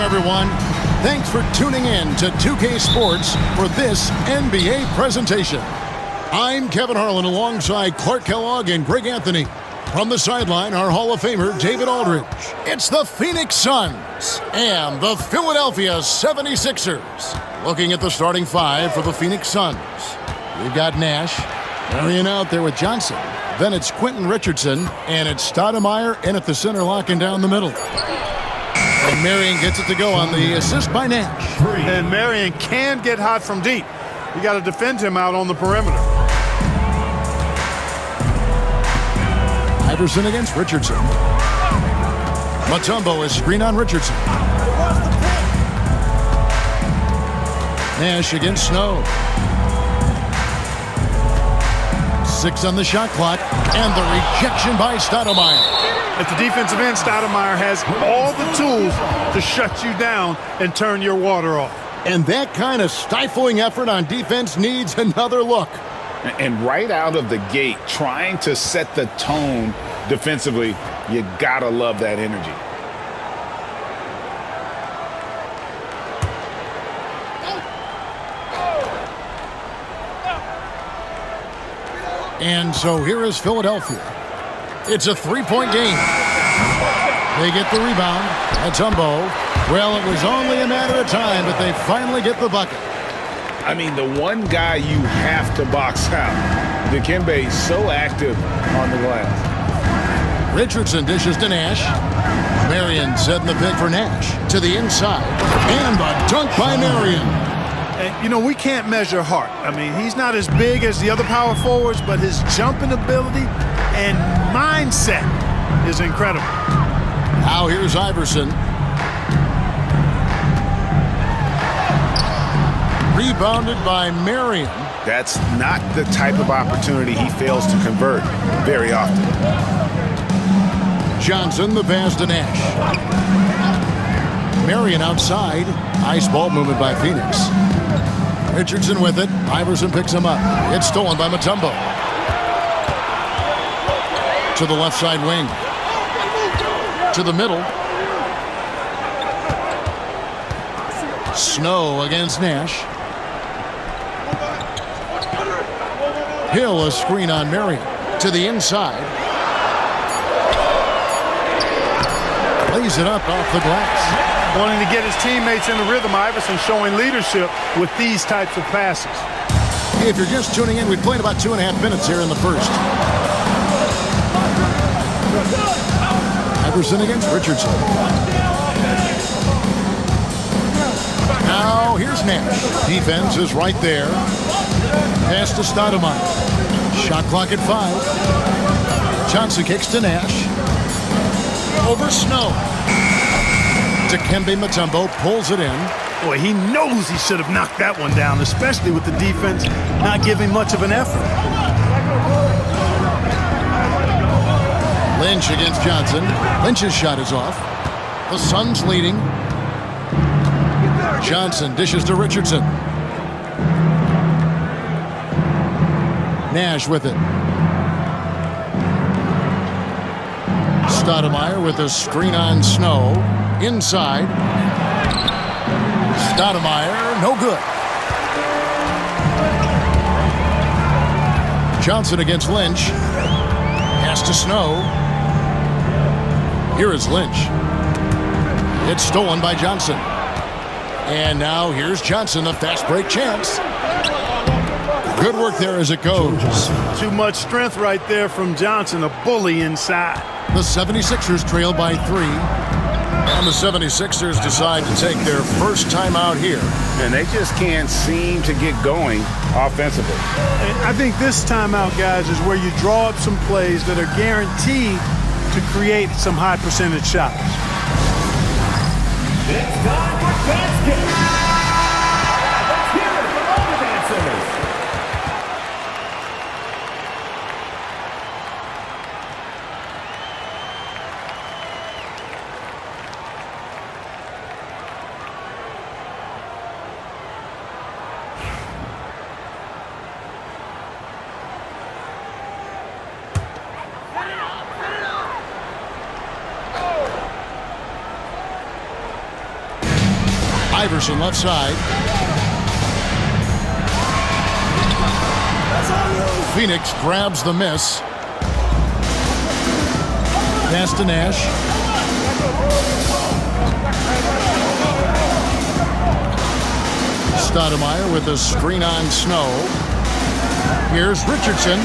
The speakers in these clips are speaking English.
everyone. Thanks for tuning in to 2K Sports for this NBA presentation. I'm Kevin Harlan alongside Clark Kellogg and Greg Anthony. From the sideline, our Hall of Famer, David Aldridge. It's the Phoenix Suns and the Philadelphia 76ers. Looking at the starting five for the Phoenix Suns. We've got Nash, Marion out there with Johnson. Then it's Quentin Richardson, and it's Stoudemire in at the center, locking down the middle. And Marion gets it to go on the assist by Nash. And Marion can get hot from deep. You got to defend him out on the perimeter. Iverson against Richardson. Mutombo is screen on Richardson. Nash against Snow. 6 on the shot clock, and the rejection by Stoudemire. At the defensive end, Stoudemire has all the tools to shut you down and turn your water off. And that kind of stifling effort on defense needs another look. And right out of the gate, trying to set the tone defensively, you gotta love that energy. And so here is Philadelphia. It's a three-point game. They get the rebound. Mutombo. Well, it was only a matter of time, but they finally get the bucket. I mean, the one guy you have to box out. Dikembe so active on the glass. Richardson dishes to Nash. Marion setting the pick for Nash. To the inside. And the dunk by Marion. And, you know, we can't measure heart. I mean, he's not as big as the other power forwards, but his jumping ability and mindset is incredible. Now here's Iverson. Rebounded by Marion. That's not the type of opportunity he fails to convert very often. Johnson, the pass to Nash. Marion outside. Nice ball movement by Phoenix. Richardson with it. Iverson picks him up. It's stolen by Mutombo. To the left side wing. To the middle. Snow against Nash. Hill, a screen on Marion. To the inside. Lays it up off the glass. Wanting to get his teammates in the rhythm, Iverson showing leadership with these types of passes. If you're just tuning in, we played about 2.5 minutes here in the first. Iverson against Richardson. Now here's Nash. Defense is right there. Pass to Stoudemire. Shot clock at 5. Johnson kicks to Nash. Over Snow. Dikembe Mutombo pulls it in. Boy, he knows he should have knocked that one down, especially with the defense not giving much of an effort. Lynch against Johnson. Lynch's shot is off. The Suns leading. Johnson dishes to Richardson. Nash with it. Stoudemire with a screen on Snow. Inside. Stoudemire, no good. Johnson against Lynch. Pass to Snow. Here is Lynch. It's stolen by Johnson. And now here's Johnson, the fast break chance. Good work there as it goes. Too much strength right there from Johnson, a bully inside. The 76ers trail by 3. And the 76ers decide to take their first time out here. And they just can't seem to get going offensively. And I think this timeout, guys, is where you draw up some plays that are guaranteed to create some high percentage shots. It's time for basket. Let's hear it from all the dancers. Iverson left side. Phoenix grabs the miss. Pass to Nash. Stoudemire with a screen on Snow. Here's Richardson.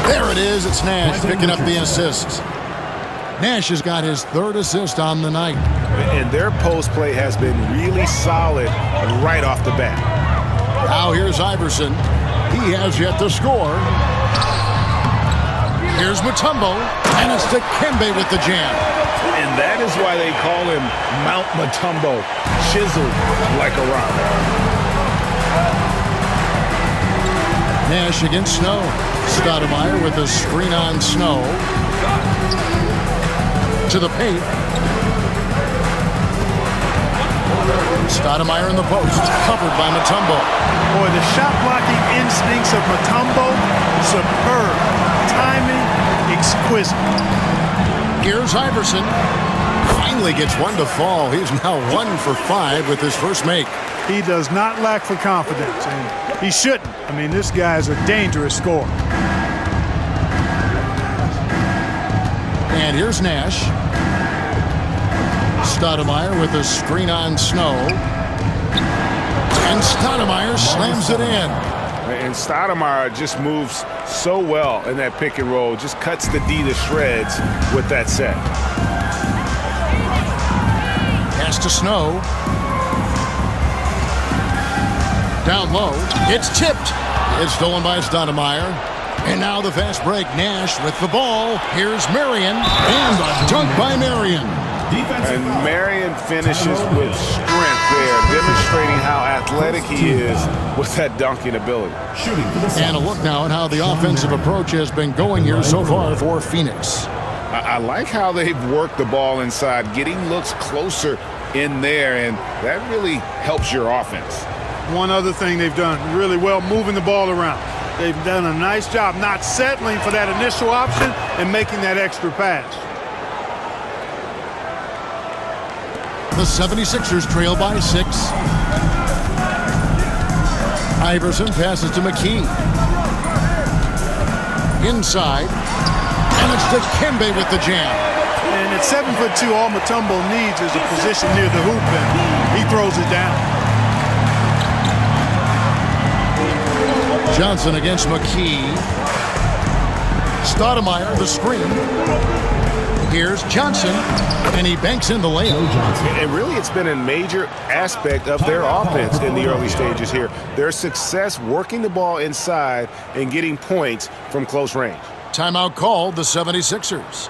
There it is. It's Nash picking up the assist. Nash has got his third assist on the night. And their post play has been really solid right off the bat. Now here's Iverson. He has yet to score. Here's Mutombo, and it's Dikembe with the jam. And that is why they call him Mount Mutombo, chiseled like a rock. Nash against Snow. Stoudemire with a screen on Snow. To the paint. Stoudemire in the post, covered by Mutombo. Boy, the shot blocking instincts of Mutombo, superb. Timing, exquisite. Here's Iverson. Finally gets one to fall. He's now 1 for 5 with his first make. He does not lack for confidence, and he shouldn't. I mean, this guy is a dangerous scorer. And here's Nash. Stoudemire with a screen on Snow. And Stoudemire slams it in. And Stoudemire just moves so well in that pick and roll. Just cuts the D to shreds with that set. Pass to Snow. Down low. It's tipped. It's stolen by Stoudemire. And now the fast break. Nash with the ball. Here's Marion. And a dunk by Marion. And Marion finishes with strength there, demonstrating how athletic he is with that dunking ability. And a look now at how the offensive approach has been going here so far for Phoenix. I like how they've worked the ball inside, getting looks closer in there, and that really helps your offense. One other thing they've done really well, moving the ball around. They've done a nice job not settling for that initial option and making that extra pass. The 76ers trail by 6. Iverson passes to McKee. Inside. And it's Dikembe with the jam. And at 7'2", all Mutombo needs is a position near the hoop, and he throws it down. Johnson against McKee. Stoudemire, the screen. Here's Johnson, and he banks in the layup. And really, it's been a major aspect of their offense in the early stages here. Their success working the ball inside and getting points from close range. Timeout called, the 76ers.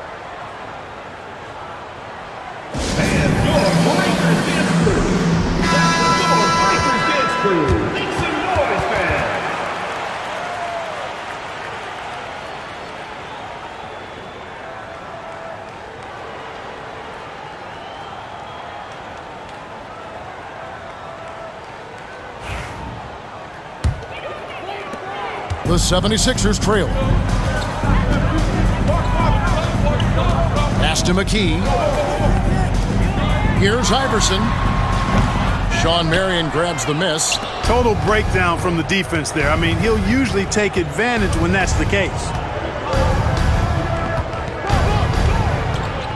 And your Lakers dance crew. Your Lakers dance crew. Make some noise, fans. The 76ers trail. Pass to McKee. Here's Iverson. Sean Marion grabs the miss. Total breakdown from the defense there. I mean, he'll usually take advantage when that's the case.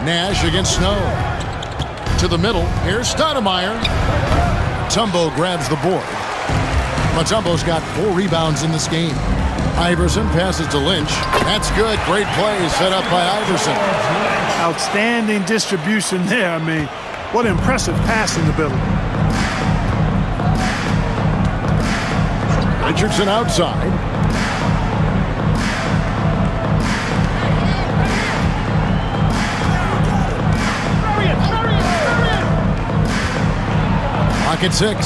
Nash against Snow. To the middle. Here's Stoudemire. Mutombo grabs the board. Mutombo's got 4 rebounds in this game. Iverson passes to Lynch. That's good. Great play set up by Iverson. Outstanding distribution there. I mean, what impressive passing ability. Richardson outside. Pocket 6.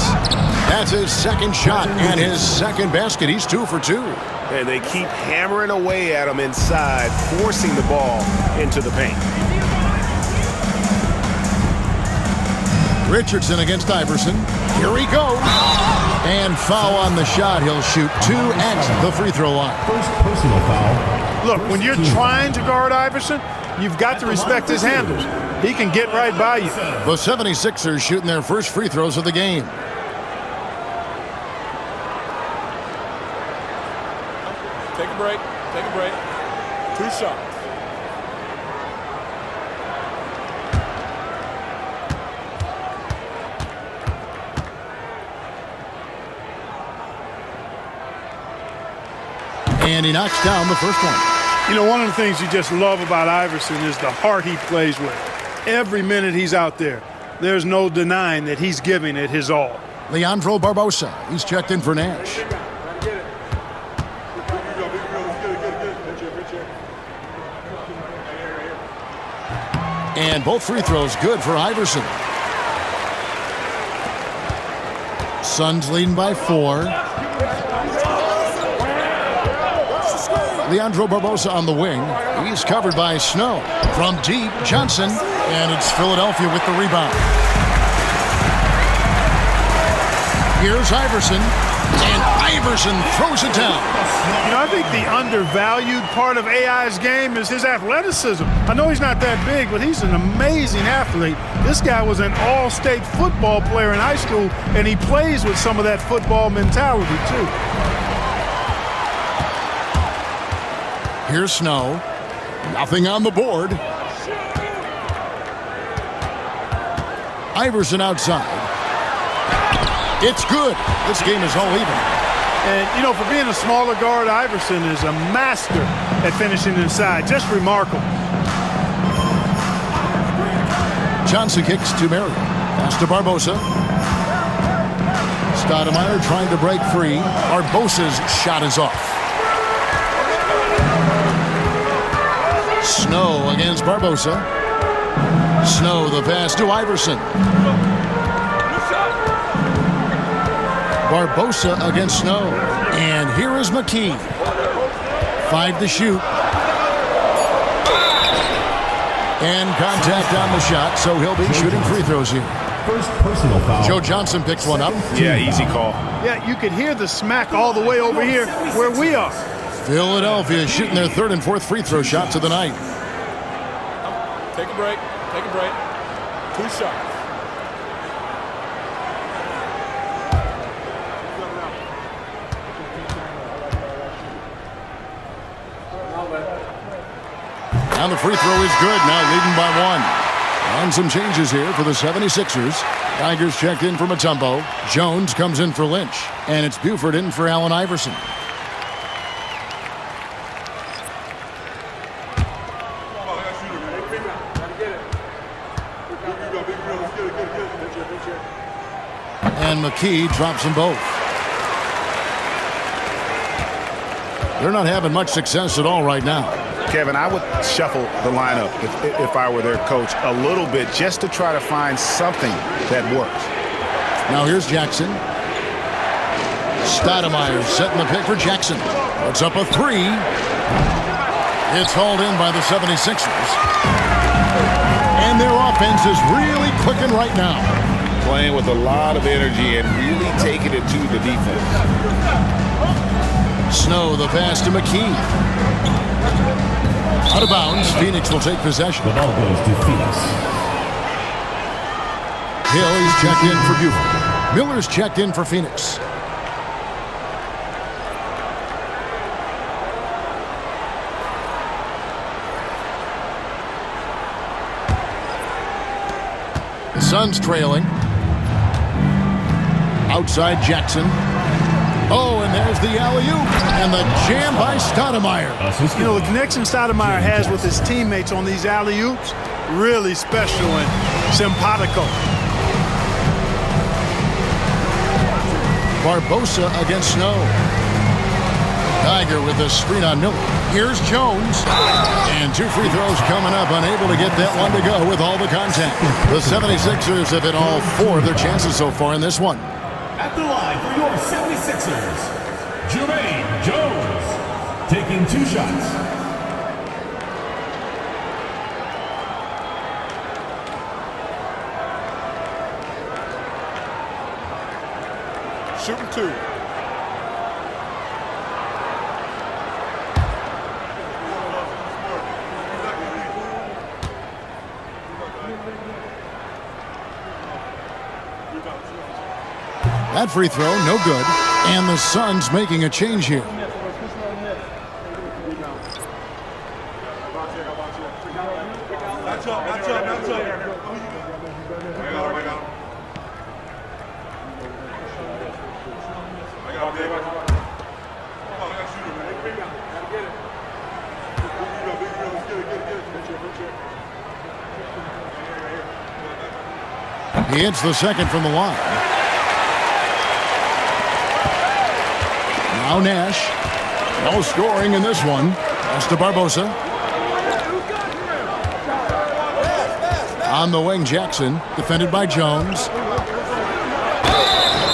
That's his second shot and his second basket. He's 2 for 2. And they keep hammering away at him inside, forcing the ball into the paint. Richardson against Iverson. Here he goes. And foul on the shot. He'll shoot 2 at the free throw line. First personal foul. Look, when you're trying to guard Iverson, you've got to respect his handles. He can get right by you. The 76ers shooting their first free throws of the game. Take a break. Take a break. 2 shots. And he knocks down the first one. You know, one of the things you just love about Iverson is the heart he plays with. Every minute he's out there, there's no denying that he's giving it his all. Leandro Barbosa, he's checked in for Nash. And both free throws good for Iverson. Suns leading by 4. Leandro Barbosa on the wing. He's covered by Snow. From deep, Johnson. And it's Philadelphia with the rebound. Here's Iverson. And Iverson throws it down. You know, I think the undervalued part of AI's game is his athleticism. I know he's not that big, but he's an amazing athlete. This guy was an all-state football player in high school, and he plays with some of that football mentality, too. Here's Snow. Nothing on the board. Iverson outside. It's good. This game is all even. And, you know, for being a smaller guard, Iverson is a master at finishing inside. Just remarkable. Johnson kicks to Mercury. Pass to Barbosa. Stoudemire trying to break free. Barbosa's shot is off. Snow against Barbosa. Snow the pass to Iverson. Barbosa against Snow. And here is McKee. 5 to shoot. And contact on the shot, so he'll be shooting free throws here. First personal foul. Joe Johnson picks one up. Yeah, easy call. Yeah, you could hear the smack all the way over here where we are. Philadelphia shooting their 3rd and 4th free throw shots of the night. Take a break. Take a break. 2 shots. And the free throw is good, now leading by 1. And some changes here for the 76ers. Tigers checked in for Mutombo. Jones comes in for Lynch. And it's Buford in for Allen Iverson. And McKee drops them both. They're not having much success at all right now. Kevin, I would shuffle the lineup if I were their coach a little bit just to try to find something that works. Now here's Jackson. Stoudemire setting the pick for Jackson. Puts up a 3. It's hauled in by the 76ers. And their offense is really clicking right now. Playing with a lot of energy and really taking it to the defense. Snow the pass to McKee. Out of bounds, Phoenix will take possession. The ball goes to Phoenix. Hill is checked in for Buford. Miller's checked in for Phoenix. The Suns trailing. Outside Jackson. Oh, and there's the alley-oop. And the jam by Stoudemire. You know, the connection Stoudemire has with his teammates on these alley-oops, really special and simpatico. Barbosa against Snow. Tiger with the screen on Miller. Here's Jones. And 2 free throws coming up, unable to get that one to go with all the contact. The 76ers have hit all 4 of their chances so far in this one. At the line for your 76ers, Jermaine Jones, taking 2 shots. Shooting 2. That free throw, no good. And the Suns making a change here. He hits the second from the line. Now Nash. No scoring in this one. Pass to Barbosa. On the wing, Jackson. Defended by Jones.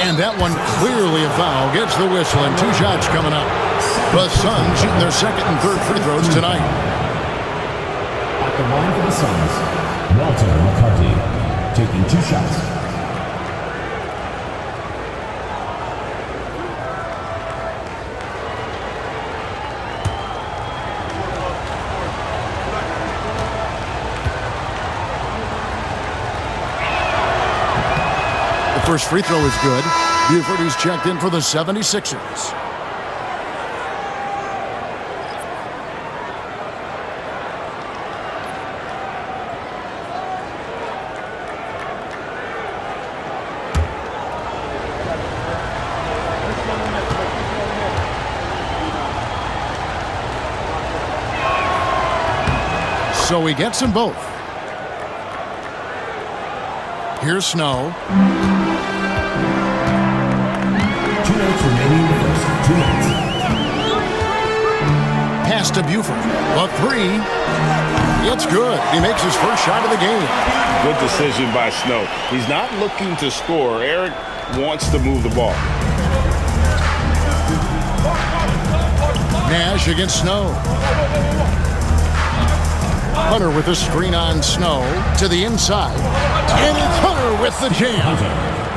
And that one clearly a foul. Gets the whistle and 2 shots coming up. The Suns shooting their second and third free throws tonight. At the line for the Suns, Walter McCarty taking 2 shots. The first free throw is good. Buford is checked in for the 76ers. So he gets them both. Here's Snow. 2 minutes remaining in the first. 2 minutes. Pass to Buford. A 3. It's good. He makes his first shot of the game. Good decision by Snow. He's not looking to score. Eric wants to move the ball. Nash against Snow. Hunter with a screen on Snow to the inside. And it's Hunter with the jam.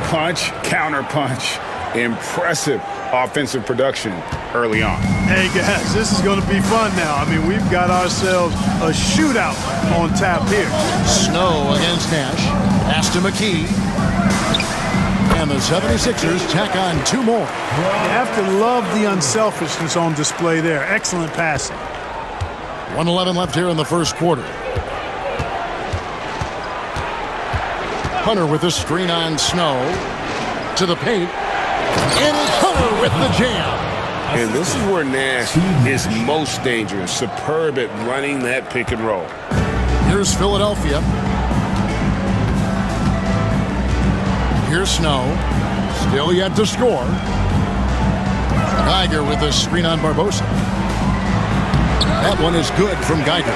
Punch, counter punch. Impressive offensive production early on. Hey, guys, this is going to be fun now. I mean, we've got ourselves a shootout on tap here. Snow against Nash. Pass to McKee. And the 76ers tack on 2 more. You have to love the unselfishness on display there. Excellent passing. 1:11 left here in the first quarter. Hunter with a screen on Snow to the paint. And it's Hunter with the jam. And this is where Nash is most dangerous. Superb at running that pick and roll. Here's Philadelphia. Here's Snow. Still yet to score. Geiger with a screen on Barbosa. That one is good from Geiger.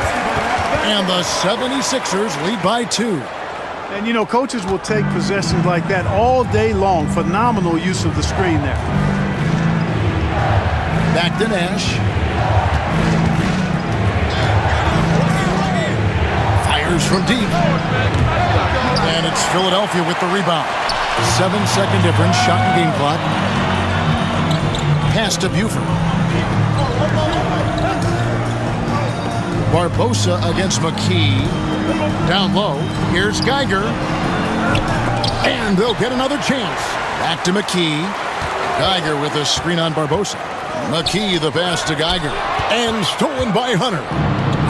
And the 76ers lead by 2. And, you know, coaches will take possessions like that all day long. Phenomenal use of the screen there. Back to Nash. Fires from deep. And it's Philadelphia with the rebound. 7-second difference, shot and game clock. Pass to Buford. Barbosa against McKee. Down low. Here's Geiger. And they'll get another chance. Back to McKee. Geiger with a screen on Barbosa. McKee the pass to Geiger. And stolen by Hunter.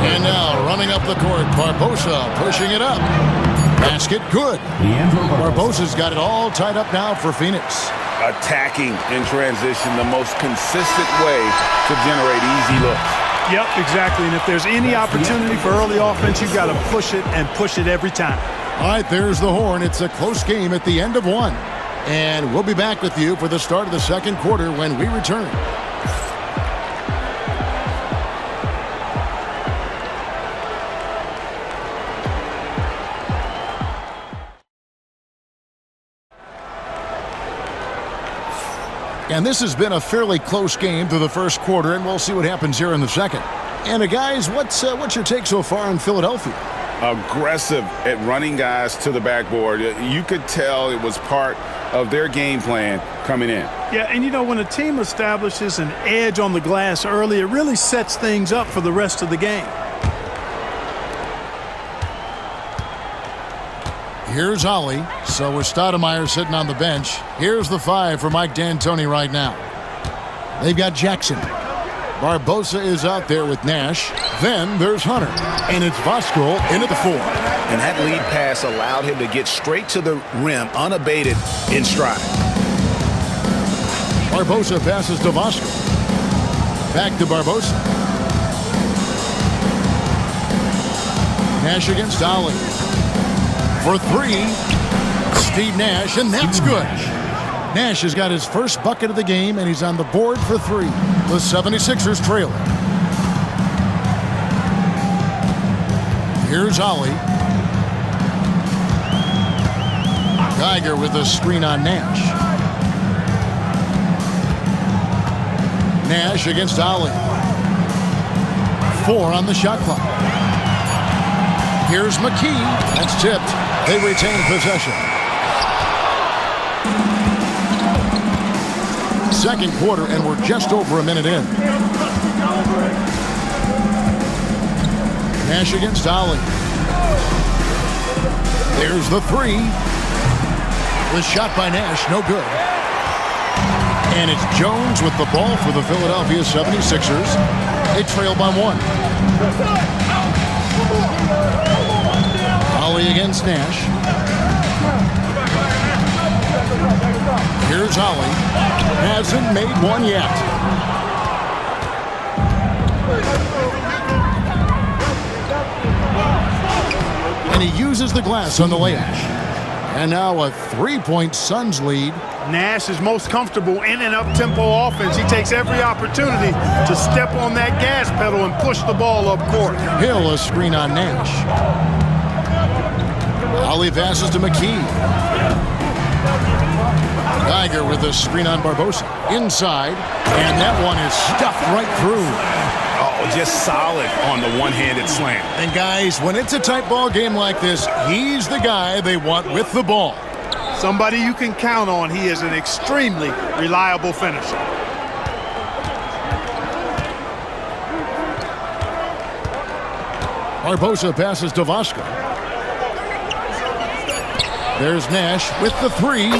And now running up the court. Barbosa pushing it up. Basket good. Barbosa's got it all tied up now for Phoenix. Attacking in transition, the most consistent way to generate easy looks. Yep, exactly. And if there's any opportunity for early offense, you've got to push it and push it every time. All right, there's the horn. It's a close game at the end of 1. And we'll be back with you for the start of the second quarter when we return. And this has been a fairly close game through the first quarter, and we'll see what happens here in the second. And guys, what's your take so far on Philadelphia? Aggressive at running guys to the backboard. You could tell it was part of their game plan coming in. Yeah, and you know, when a team establishes an edge on the glass early, it really sets things up for the rest of the game. Here's Ollie. So with Stoudemire sitting on the bench, here's the 5 for Mike D'Antoni right now. They've got Jackson. Barbosa is out there with Nash. Then there's Hunter. And it's Voskuhl into the 4. And that lead pass allowed him to get straight to the rim, unabated, in stride. Barbosa passes to Vasco. Back to Barbosa. Nash against Dalla. For three, Steve Nash, and that's good. Nash has got his first bucket of the game, and he's on the board for three. The 76ers trail. Here's Ollie. Geiger with a screen on Nash. Nash against Ollie. 4 on the shot clock. Here's McKee. That's tipped. They retain possession. Second quarter, and we're just over a minute in. Nash against Dalla. There's the three. The shot by Nash, no good. And it's Jones with the ball for the Philadelphia 76ers. They trail by 1. Ollie against Nash. Here's Ollie. Hasn't made one yet. And he uses the glass on the layup. And now a 3-point Suns lead. Nash is most comfortable in an up-tempo offense. He takes every opportunity to step on that gas pedal and push the ball up court. Hill a screen on Nash. Ollie passes to McKee. Geiger with a screen on Barbosa. Inside, and that one is stuffed right through. Oh, just solid on the one-handed slam. And guys, when it's a tight ball game like this, he's the guy they want with the ball. Somebody you can count on. He is an extremely reliable finisher. Barbosa passes to Vasco. There's Nash with the three.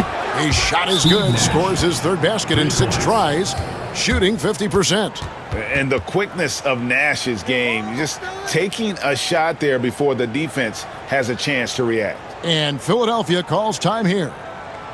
His shot is good. Scores his third basket in 6 tries, shooting 50%. And the quickness of Nash's game, just taking a shot there before the defense has a chance to react. And Philadelphia calls time here.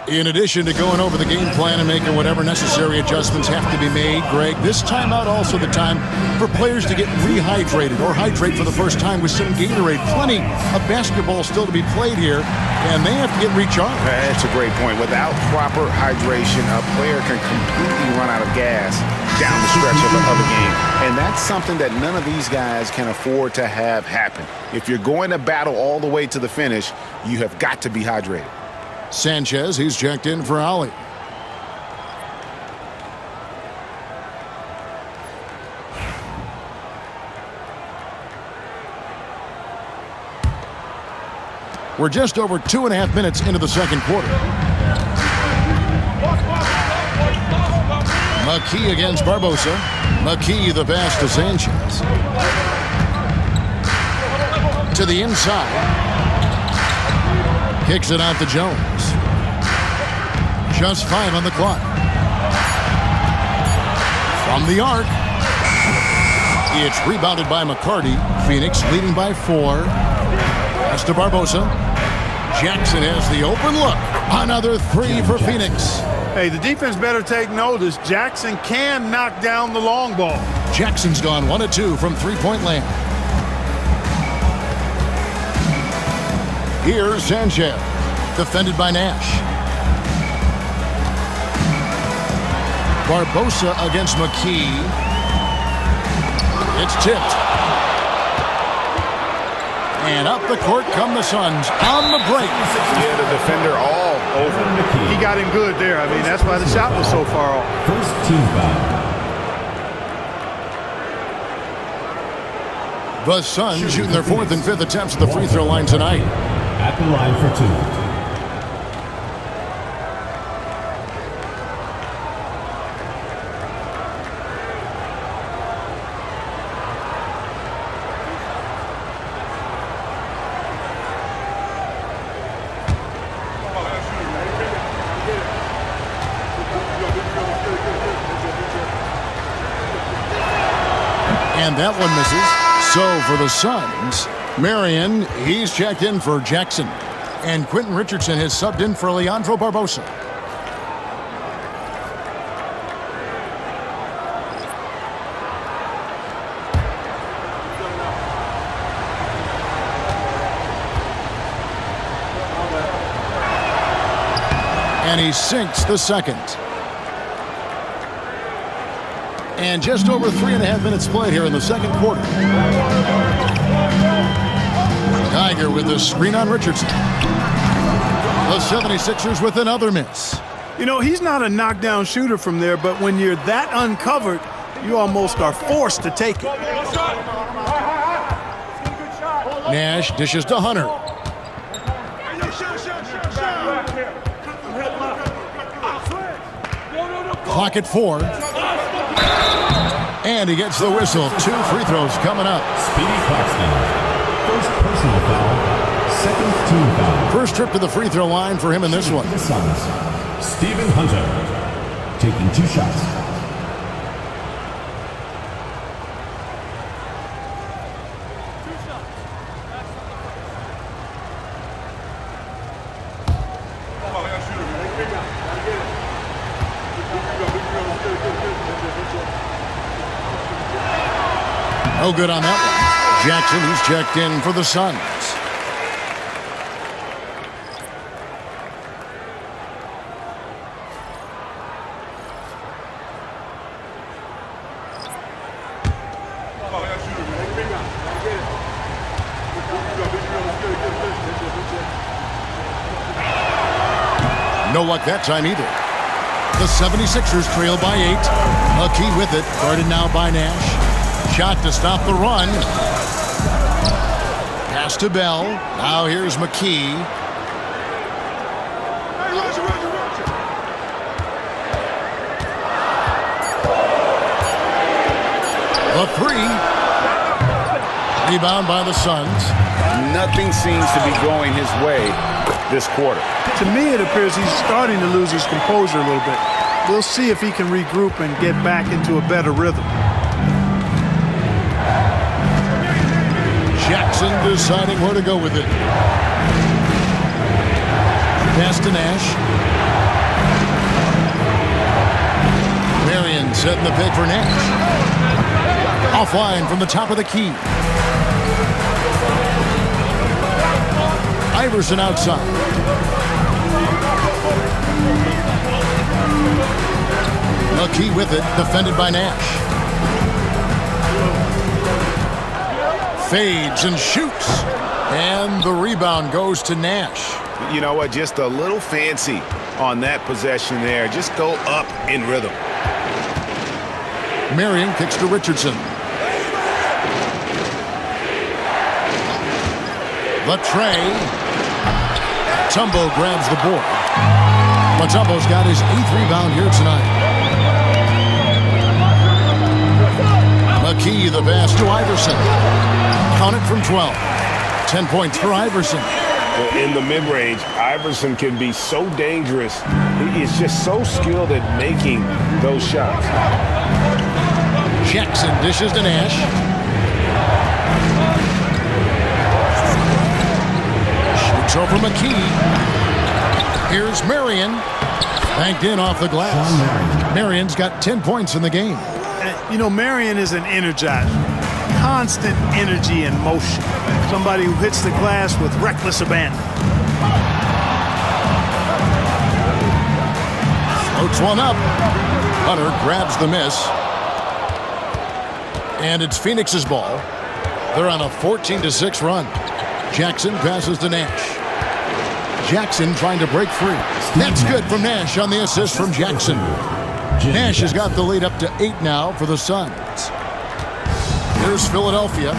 In addition to going over the game plan and making whatever necessary adjustments have to be made, Greg, this timeout also the time for players to get rehydrated or hydrate for the first time with some Gatorade. Plenty of basketball still to be played here, and they have to get recharged. That's a great point. Without proper hydration, a player can completely run out of gas down the stretch of the game. And that's something that none of these guys can afford to have happen. If you're going to battle all the way to the finish, you have got to be hydrated. Sanchez, he's checked in for Ollie. We're just over 2.5 minutes into the second quarter. McKee against Barbosa. McKee the pass to Sanchez. To the inside. Kicks it out to Jones. Just 5 on the clock. From the arc. It's rebounded by McCarty. Phoenix leading by 4. Pass to Barbosa. Jackson has the open look. Another 3 for Phoenix. Hey, the defense better take notice. Jackson can knock down the long ball. Jackson's gone 1 of 2 from three-point land. Here's Sanchez, defended by Nash. Barbosa against McKee. It's tipped. And up the court come the Suns on the break. Yeah, the defender all over. He got him good there. I mean, that's why the shot was so far off. First team foul. The Suns shooting their 4th and 5th attempts at the free throw line tonight. At the line for 2. And that one misses. So for the Suns, Marion, he's checked in for Jackson. And Quentin Richardson has subbed in for Leandro Barbosa. And he sinks the second. And just over 3.5 minutes played here in the second quarter. Tiger with the screen on Richardson. The 76ers with another miss. You know, he's not a knockdown shooter from there, but when you're that uncovered, you almost are forced to take it. Nash dishes to Hunter. Clock at 4. And he gets the whistle. 2 free throws coming up. Speedy Claxton. First personal foul. Second team foul. First trip to the free throw line for him in this one. The Suns. Stephen Hunter. Taking 2 shots. No good on that one. Jackson, who's checked in for the Suns. No luck that time either. The 76ers trail by 8. McKee with it, guarded now by Nash. Shot to stop the run. Pass to Bell. Now here's McKee. The 3. Rebound by the Suns. Nothing seems to be going his way this quarter. To me, it appears he's starting to lose his composure a little bit. We'll see if he can regroup and get back into a better rhythm. Jackson deciding where to go with it. Pass to Nash. Marion setting the pick for Nash. Offline from the top of the key. Iverson outside. McKee with it, defended by Nash. Fades and shoots. And the rebound goes to Nash. You know what? Just a little fancy on that possession there. Just go up in rhythm. Marion kicks to Richardson. The tray. Mutombo grabs the board. Mutombo's got his 8th rebound here tonight. McKee the pass to Iverson. Count it from 12. 10 points for Iverson. In the mid-range, Iverson can be so dangerous. He is just so skilled at making those shots. Jackson dishes to Nash. Shoots over McKee. Here's Marion. Banked in off the glass. Marion's got 10 points in the game. You know, Marion is an energizer. Constant energy and motion. Somebody who hits the glass with reckless abandon. Floats one up. Hunter grabs the miss. And it's Phoenix's ball. They're on a 14-6 run. Jackson passes to Nash. Jackson trying to break free. That's good from Nash on the assist from Jackson. Nash has got the lead up to 8 now for the Suns. Here's Philadelphia.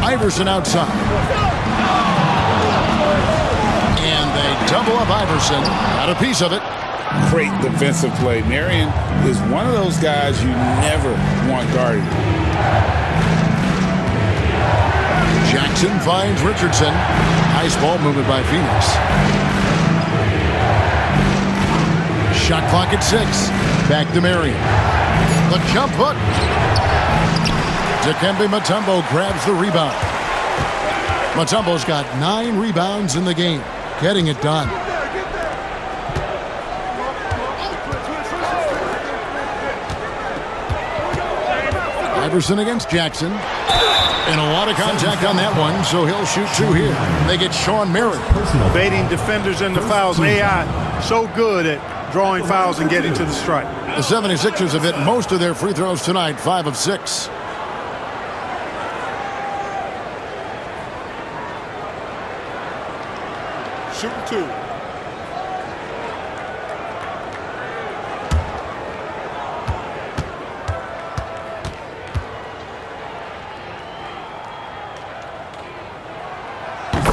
Iverson outside. And they double up Iverson. Got a piece of it. Great defensive play. Marion is one of those guys you never want guarded. Jackson finds Richardson. Nice ball movement by Phoenix. Shot clock at 6. Back to Marion. The jump hook. Dikembe Mutombo grabs the rebound. Mutombo's got 9 rebounds in the game. Getting it done. Iverson against Jackson. And a lot of contact on that one, so he'll shoot 2 here. They get Sean Merritt. Baiting defenders into fouls. AI so good at drawing fouls and getting to the strike. The 76ers have hit most of their free throws tonight, 5 of 6. Shooting 2.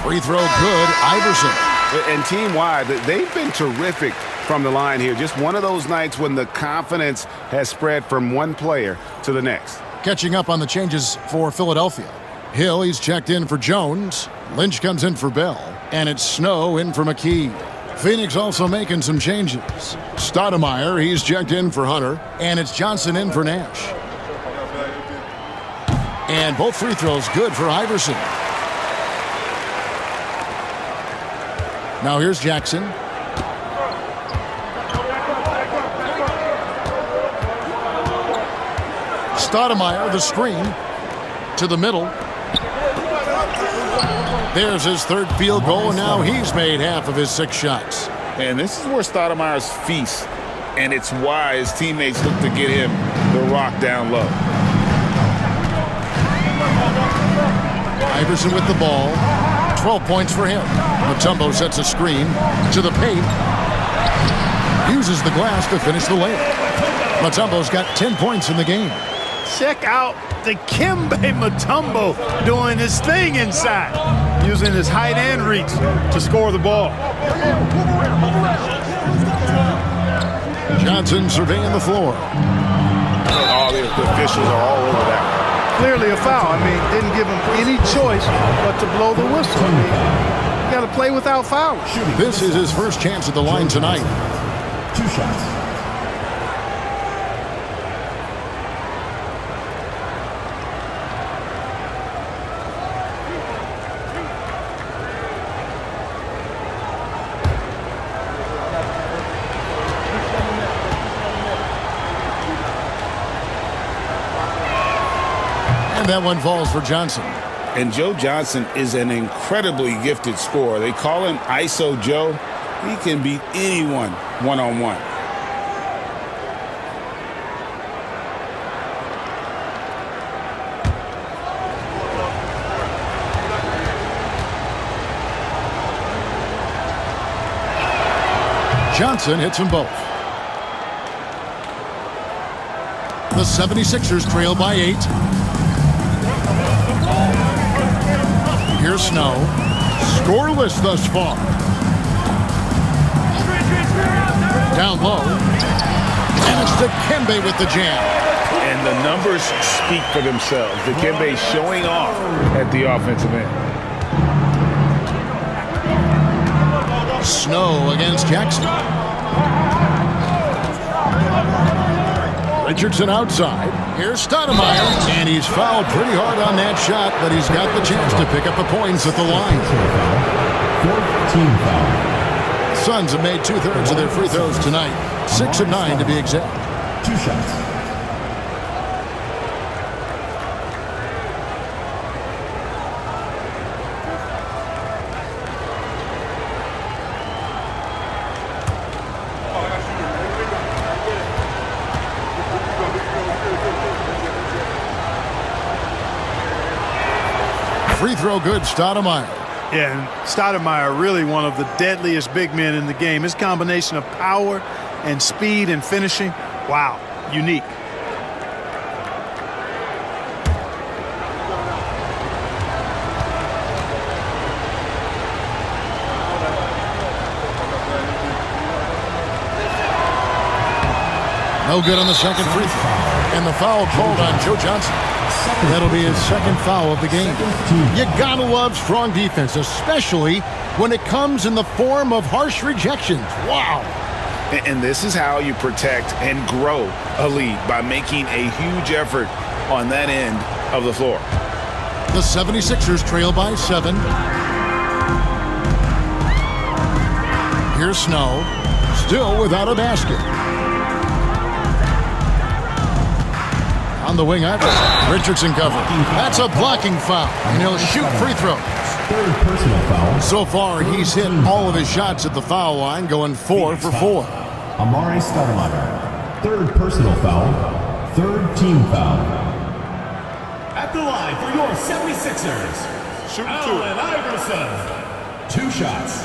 Free throw good, Iverson. And team-wide, they've been terrific from the line here. Just one of those nights when the confidence has spread from one player to the next. Catching up on the changes for Philadelphia. Hill, he's checked in for Jones. Lynch comes in for Bell. And it's Snow in for McKee. Phoenix also making some changes. Stoudemire, he's checked in for Hunter. And it's Johnson in for Nash. And both free throws good for Iverson. Now here's Jackson. Stoudemire, the screen to the middle. There's his third field goal, and now he's made half of his 6 shots. And this is where Stoudemire's feast, and it's why his teammates look to get him the rock down low. Iverson with the ball. 12 points for him. Mutombo sets a screen to the paint. Uses the glass to finish the layup. Mutombo's got 10 points in the game. Check out the Dikembe Mutombo doing his thing inside, using his height and reach to score the ball. Johnson surveying the floor. All the officials are all over that. Clearly a foul. I mean, didn't give him any choice but to blow the whistle. I mean, you got to play without fouls. This is his first chance at the line tonight. 2 shots. That one falls for Johnson. And Joe Johnson is an incredibly gifted scorer. They call him ISO Joe. He can beat anyone one-on-one. Johnson hits them both. The 76ers trail by 8. Here's Snow. Scoreless thus far. Down low. And it's Dikembe with the jam. And the numbers speak for themselves. Dikembe showing off at the offensive end. Snow against Jackson. Richardson outside. Here's Stoudemire, and he's fouled pretty hard on that shot, but he's got the chance to pick up the points at the line. 14 foul. Suns have made 2/3 of their free throws tonight. 6 of 9 to be exact. 2 shots. Free throw good, Stoudemire. Yeah, and Stoudemire really one of the deadliest big men in the game. His combination of power and speed and finishing, wow, unique. No good on the second free throw. And the foul called on Joe Johnson. That'll be his second foul of the game. You gotta love strong defense, especially when it comes in the form of harsh rejections. Wow. And this is how you protect and grow a lead, by making a huge effort on that end of the floor. The 76ers trail by 7. Here's Snow, still without a basket. On the wing, Iverson. Richardson cover. That's a blocking foul, and he'll shoot free throws. Third personal foul. So far, he's hit all of his shots at the foul line, going 4 for 4. Amari Stoudemire. Third personal foul. Third team foul. At the line for your 76ers. Shooting Allen Iverson. 2 shots.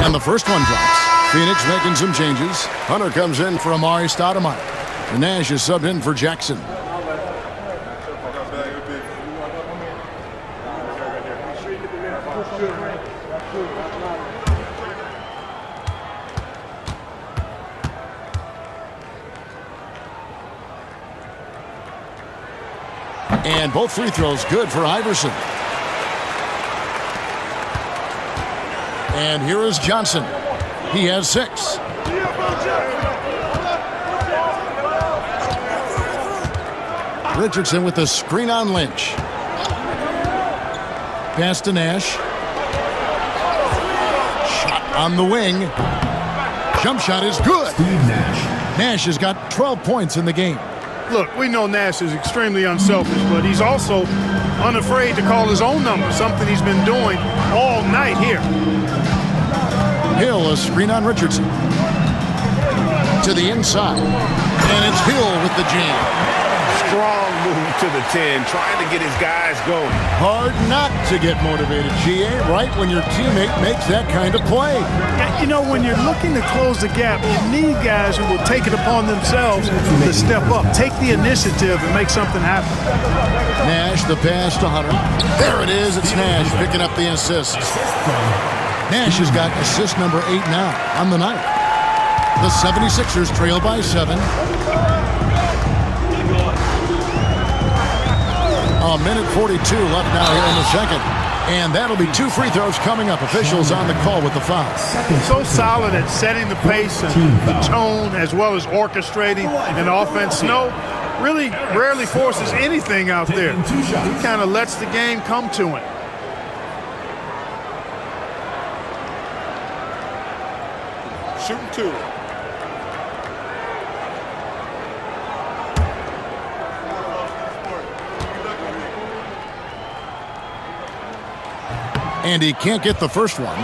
And the first one drops. Phoenix making some changes. Hunter comes in for Amari Stoudemire. And Nash is subbed in for Jackson. And both free throws good for Iverson. And here is Johnson. He has 6. Richardson with the screen on Lynch. Pass to Nash. Shot on the wing. Jump shot is good. Steve Nash. Nash has got 12 points in the game. Look, we know Nash is extremely unselfish, but he's also unafraid to call his own number, something he's been doing all night here. Hill, a screen on Richardson. To the inside. And it's Hill with the jam. Strong move to the 10, trying to get his guys going. Hard not to get motivated, GA, right when your teammate makes that kind of play. You know, when you're looking to close the gap, you need guys who will take it upon themselves to step up, take the initiative, and make something happen. Nash, the pass to Hunter. There it is. It's Nash picking up the assist. Nash has got assist number 8 now on the night. The 76ers trail by 7. A minute 42 left now here in the second. And that'll be 2 free throws coming up. Officials on the call with the foul. So solid at setting the pace and the tone as well as orchestrating an offense. Snow really rarely forces anything out there. He kind of lets the game come to him. Shooting 2. And he can't get the first one.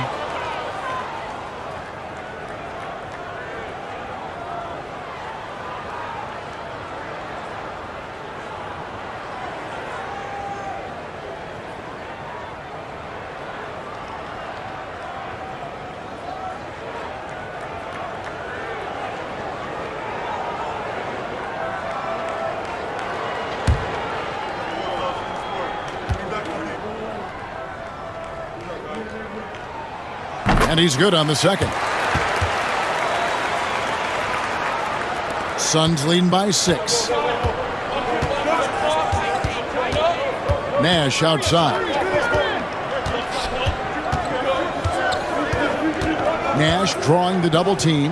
And he's good on the second. Suns leading by 6. Nash outside. Nash drawing the double team.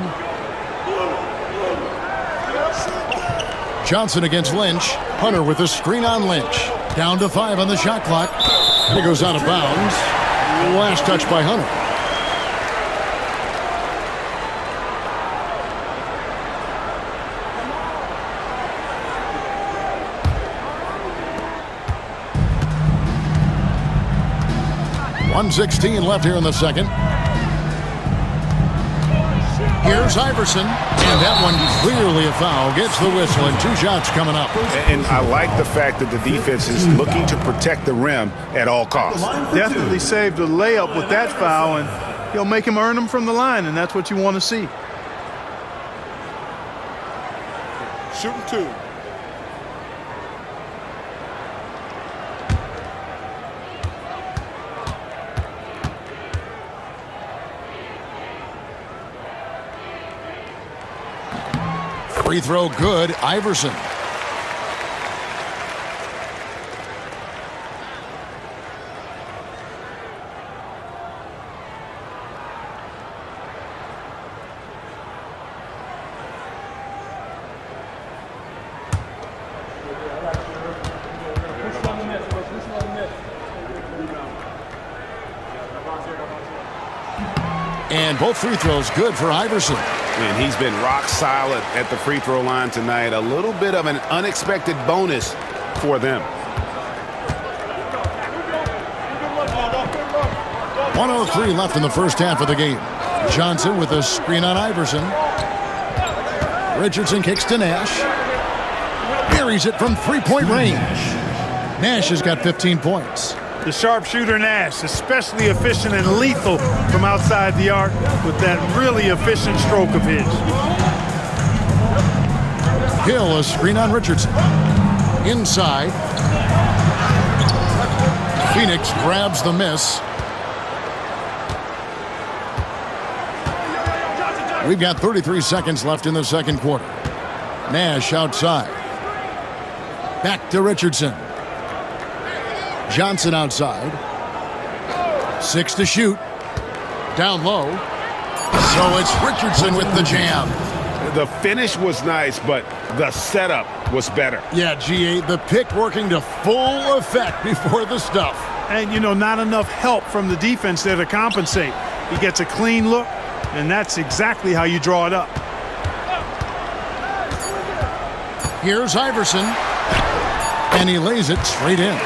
Johnson against Lynch. Hunter with a screen on Lynch. Down to 5 on the shot clock. And he goes out of bounds. Last touch by Hunter. .116 left here in the second. Here's Iverson, and that one clearly a foul. Gets the whistle, and 2 shots coming up. And I like the fact that the defense is looking to protect the rim at all costs. Definitely saved a layup with that foul, and he'll make him earn them from the line, and that's what you want to see. Shooting 2. Free throw good, Iverson. And both free throws good for Iverson. And he's been rock solid at the free throw line tonight. A little bit of an unexpected bonus for them. 1:03 left in the first half of the game. Johnson with a screen on Iverson. Richardson kicks to Nash. Buries it from three-point range. Nash has got 15 points. The sharpshooter Nash, especially efficient and lethal from outside the arc with that really efficient stroke of his. Hill, a screen on Richardson. Inside. Phoenix grabs the miss. We've got 33 seconds left in the second quarter. Nash outside. Back to Richardson. Johnson outside. 6 to shoot. Down low. So it's Richardson with the jam. The finish was nice, but the setup was better. Yeah, GA, the pick working to full effect before the stuff. And, you know, not enough help from the defense there to compensate. He gets a clean look, and that's exactly how you draw it up. Here's Iverson. And he lays it straight in.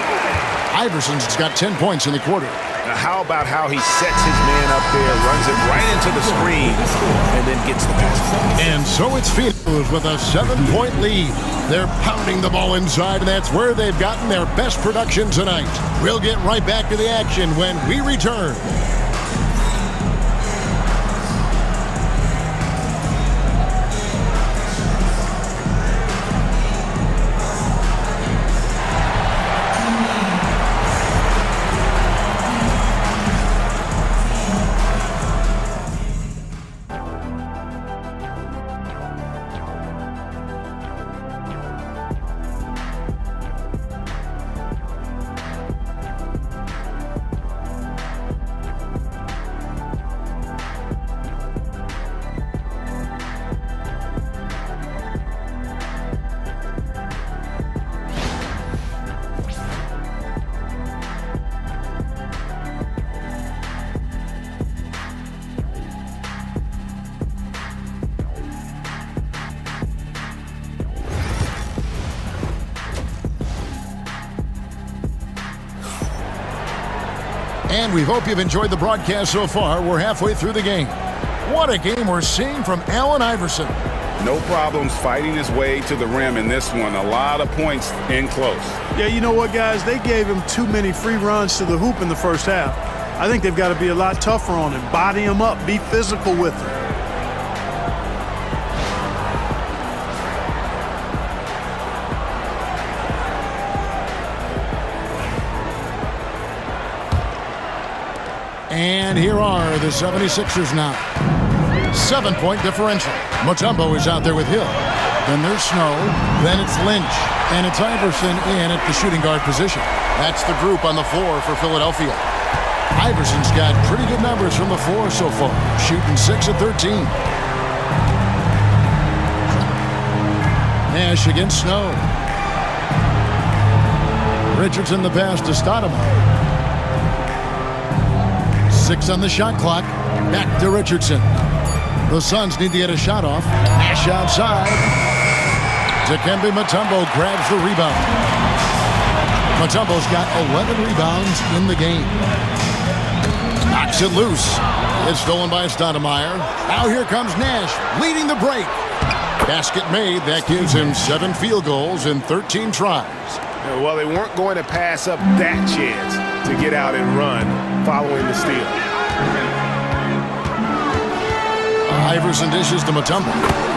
Iverson's got 10 points in the quarter. Now how about how he sets his man up there, runs it right into the screen, and then gets the pass. And so it's Phoenix with a 7-point lead. They're pounding the ball inside, and that's where they've gotten their best production tonight. We'll get right back to the action when we return. And we hope you've enjoyed the broadcast so far. We're halfway through the game. What a game we're seeing from Allen Iverson. No problems fighting his way to the rim in this one. A lot of points in close. Yeah, you know what, guys? They gave him too many free runs to the hoop in the first half. I think they've got to be a lot tougher on him. Body him up. Be physical with him. And here are the 76ers now. 7-point differential. Mutombo is out there with Hill. Then there's Snow. Then it's Lynch. And it's Iverson in at the shooting guard position. That's the group on the floor for Philadelphia. Iverson's got pretty good numbers from the floor so far. Shooting 6 of 13. Nash against Snow. Richardson the pass to Stoudemire. 6 on the shot clock. Back to Richardson. The Suns need to get a shot off. Nash outside. Dikembe Mutombo grabs the rebound. Mutombo's got 11 rebounds in the game. Knocks it loose. It's stolen by Stoudemire. Now here comes Nash leading the break. Basket made. That gives him 7 field goals in 13 tries. Well, they weren't going to pass up that chance to get out and run following the steal. Iverson dishes to Mutombo.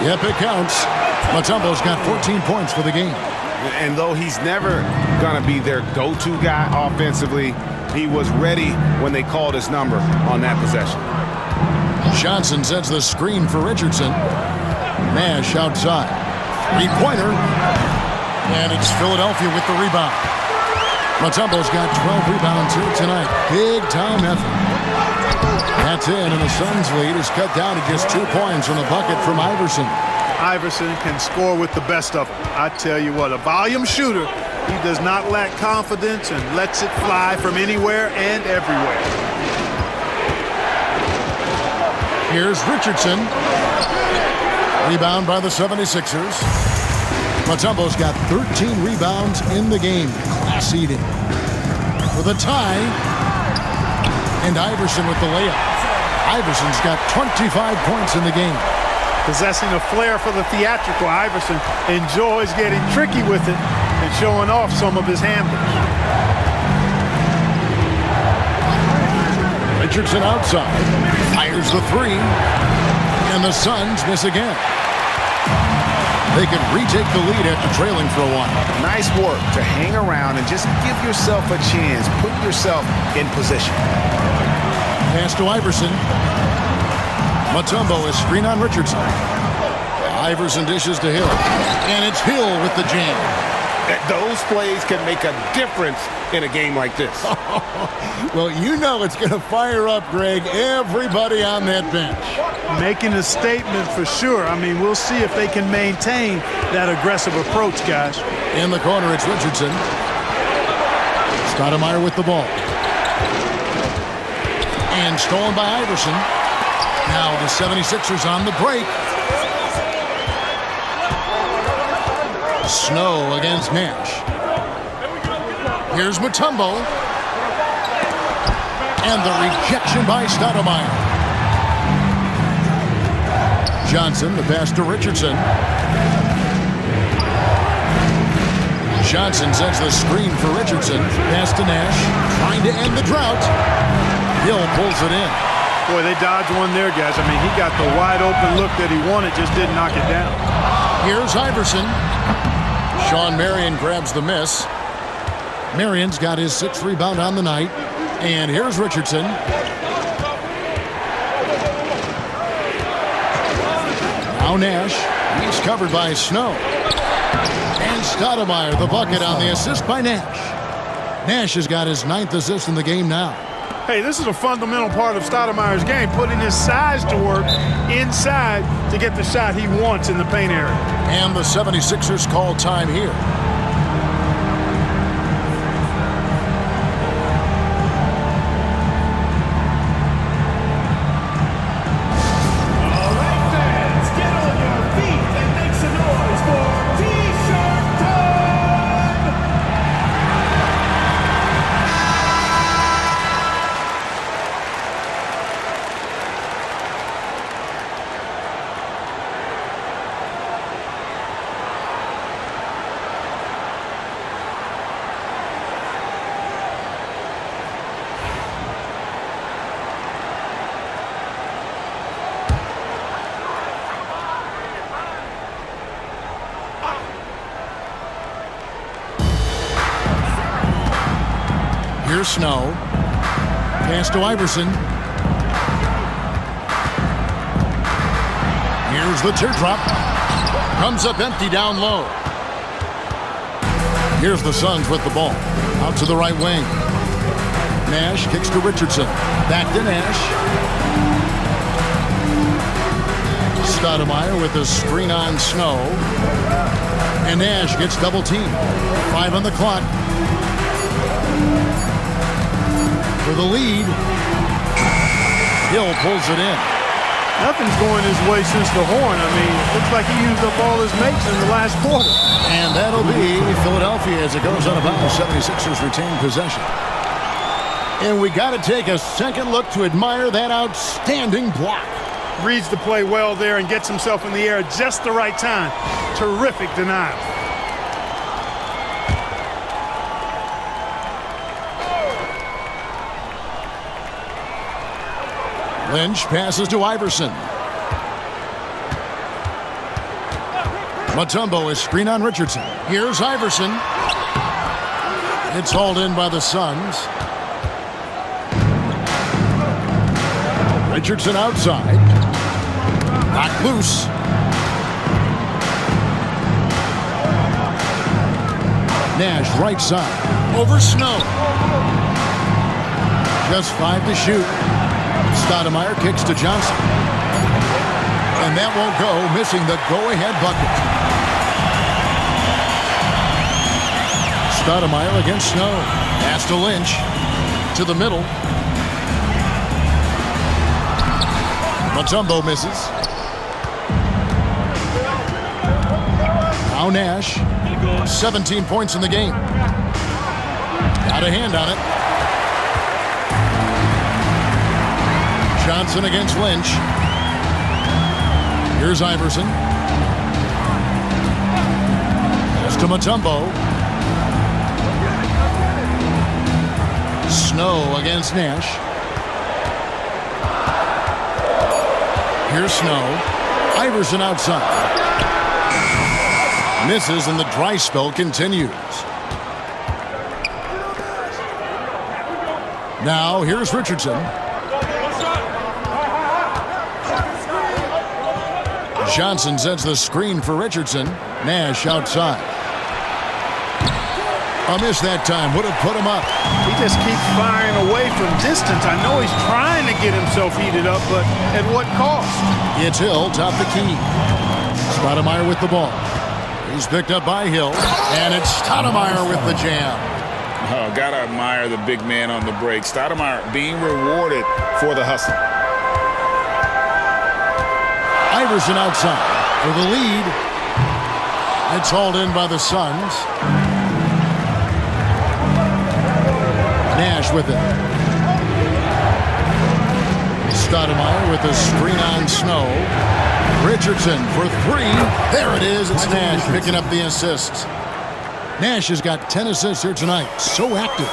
Yep, it counts. Mutombo's got 14 points for the game. And though he's never going to be their go-to guy offensively, he was ready when they called his number on that possession. Johnson sets the screen for Richardson. Nash outside. 3-pointer. And it's Philadelphia with the rebound. Mutombo's got 12 rebounds here tonight. Big-time effort. That's in, and the Suns' lead is cut down to just 2 points from the bucket from Iverson. Iverson can score with the best of them. I tell you what, a volume shooter. He does not lack confidence and lets it fly from anywhere and everywhere. Here's Richardson. Rebound by the 76ers. Mutombo's got 13 rebounds in the game. Class eating. With a tie. And Iverson with the layup. Iverson's got 25 points in the game. Possessing a flair for the theatrical, Iverson enjoys getting tricky with it and showing off some of his handles. Richardson outside. Fires the three. And the Suns miss again. They can retake the lead after trailing for a while. Nice work to hang around and just give yourself a chance. Put yourself in position. Pass to Iverson. Mutombo is screen on Richardson. Iverson dishes to Hill. And it's Hill with the jam. Those plays can make a difference in a game like this. Well, you know it's going to fire up, Greg, everybody on that bench. Making a statement for sure. I mean, we'll see if they can maintain that aggressive approach, guys. In the corner, it's Richardson. Stoudemire with the ball. And stolen by Iverson. Now the 76ers on the break. Snow against Nash. Here's Mutombo. And the rejection by Stoudemire. Johnson, the pass to Richardson. Johnson sends the screen for Richardson. Pass to Nash. Trying to end the drought. Hill pulls it in. Boy, they dodged one there, guys. I mean, he got the wide open look that he wanted, just didn't knock it down. Here's Iverson. Sean Marion grabs the miss. Marion's got his 6th rebound on the night. And here's Richardson. Now Nash. He's covered by Snow. And Stoudemire, the bucket on the assist by Nash. Nash has got his 9th assist in the game now. Hey, this is a fundamental part of Stoudemire's game, putting his size to work inside to get the shot he wants in the paint area. And the 76ers call time here. All right, fans, get on your feet and make some noise for T-shirt time! Here's Snow. Pass to Iverson. Here's the teardrop. Comes up empty down low. Here's the Suns with the ball. Out to the right wing. Nash kicks to Richardson. Back to Nash. Stoudemire with a screen on Snow. And Nash gets double teamed. 5 on the clock. For the lead. Hill pulls it in. Nothing's going his way since the horn. I mean, it looks like he used up all his mates in the last quarter. And that'll be Philadelphia as it goes out of bounds. 76ers retain possession. And we got to take a second look to admire that outstanding block. Reads the play well there and gets himself in the air at just the right time. Terrific denial. Lynch passes to Iverson. Mutombo is screen on Richardson. Here's Iverson. It's hauled in by the Suns. Richardson outside. Knocked loose. Nash right side. Over Snow. Just 5 to shoot. Stoudemire kicks to Johnson. And that won't go, missing the go-ahead bucket. Stoudemire against Snow. Pass to Lynch. To the middle. Mutombo misses. Now Nash. 17 points in the game. Got a hand on it. Johnson against Lynch. Here's Iverson. Pass to Mutombo. Snow against Nash. Here's Snow. Iverson outside. Misses and the dry spell continues. Now here's Richardson. Johnson sets the screen for Richardson. Nash outside. A miss that time. Would have put him up. He just keeps firing away from distance. I know he's trying to get himself heated up, but at what cost? It's Hill, top the key. Stoudemire with the ball. He's picked up by Hill, and it's Stoudemire with the jam. Oh, gotta admire the big man on the break. Stoudemire being rewarded for the hustle. Iverson outside for the lead. It's hauled in by the Suns. Nash with it. Stoudemire with the screen on Snow. Richardson for three. There it is. It's Nash picking up the assists. Nash has got 10 assists here tonight. So active.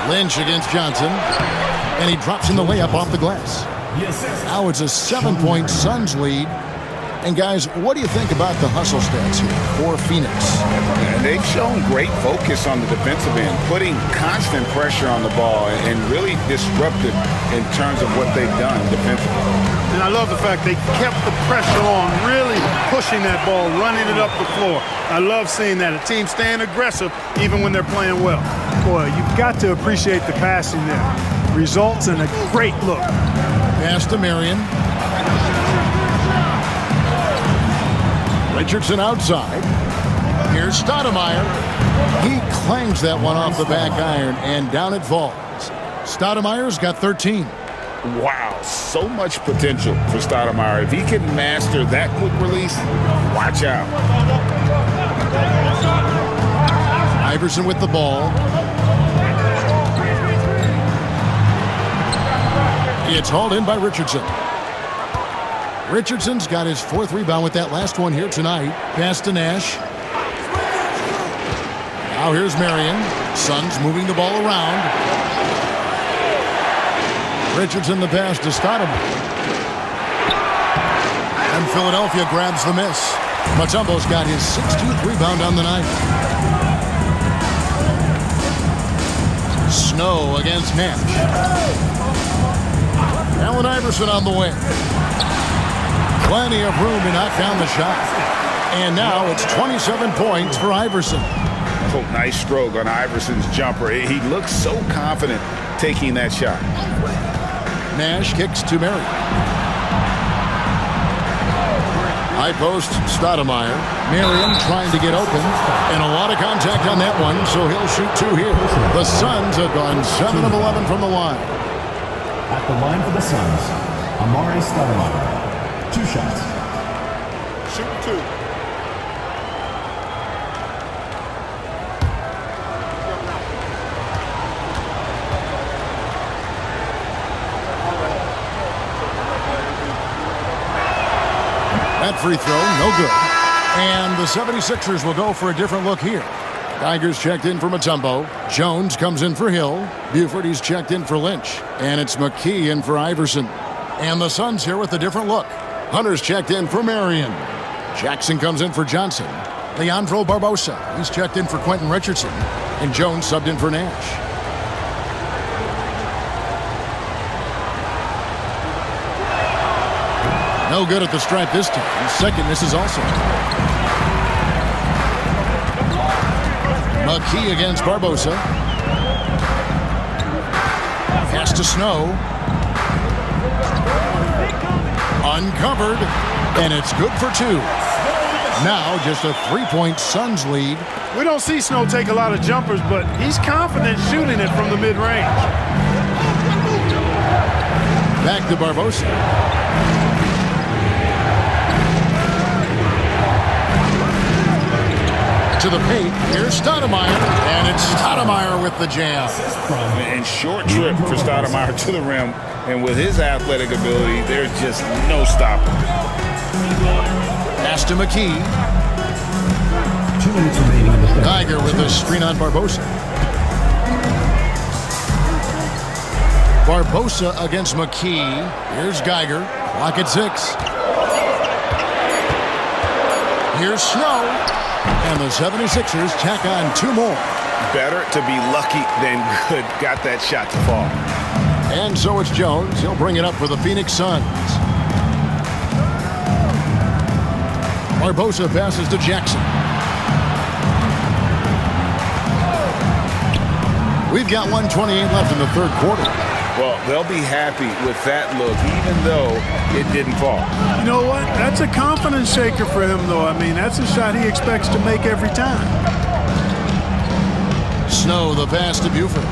Lynch against Johnson. And he drops in the layup off the glass. Now it's a 7-point Suns lead. And guys, what do you think about the hustle stats here for Phoenix? And they've shown great focus on the defensive end, putting constant pressure on the ball and really disruptive in terms of what they've done defensively. And I love the fact they kept the pressure on, really pushing that ball, running it up the floor. I love seeing that. A team staying aggressive even when they're playing well. Boy, you've got to appreciate the passing there. Results in a great look. Pass to Marion. Richardson outside. Here's Stoudemire. He clangs that one off the back iron, and down it falls. Stoudemire's got 13. Wow, so much potential for Stoudemire. If he can master that quick release, watch out. Iverson with the ball. It's hauled in by Richardson. Richardson's got his 4th rebound with that last one here tonight. Pass to Nash. Now here's Marion. Suns moving the ball around. Richardson the pass to Stoudemire. And Philadelphia grabs the miss. Mutombo's got his 16th rebound on the night. Snow against Nash. Allen Iverson on the wing. Plenty of room to knock down the shot. And now it's 27 points for Iverson. Oh, nice stroke on Iverson's jumper. He looks so confident taking that shot. Nash kicks to Merritt. High post, Stoudemire. Marion trying to get open. And a lot of contact on that one, so he'll shoot 2 here. The Suns have gone 7 of 11 from the line. At the line for the Suns, Amari Stoudemire. 2 shots. Shoot 2. That free throw, no good. And the 76ers will go for a different look here. Tigers checked in for Mutombo. Jones comes in for Hill. Buford, he's checked in for Lynch. And it's McKee in for Iverson. And the Suns here with a different look. Hunter's checked in for Marion. Jackson comes in for Johnson. Leandro Barbosa, he's checked in for Quentin Richardson. And Jones subbed in for Nash. No good at the stripe this time. Second miss is also. McKee against Barbosa. Pass to Snow. Uncovered, and it's good for 2. Now just a 3-point Suns lead. We don't see Snow take a lot of jumpers, but he's confident shooting it from the mid-range. Back to Barbosa. To the paint. Here's Stoudemire. And it's Stoudemire with the jam. And short trip for Stoudemire to the rim. And with his athletic ability, there's just no stopping. Pass to McKee. 2 minutes remaining in the second. Tiger with the screen on Barbosa. Barbosa against McKee. Here's Geiger. Clock at 6. Here's Snow. And the 76ers tack on 2 more. Better to be lucky than good. Got that shot to fall. And so it's Jones. He'll bring it up for the Phoenix Suns. Barbosa passes to Jackson. We've got 1:28 left in the third quarter. Well, they'll be happy with that look, even though it didn't fall. You know what? That's a confidence shaker for him, though. I mean, that's a shot he expects to make every time. Snow, the pass to Buford.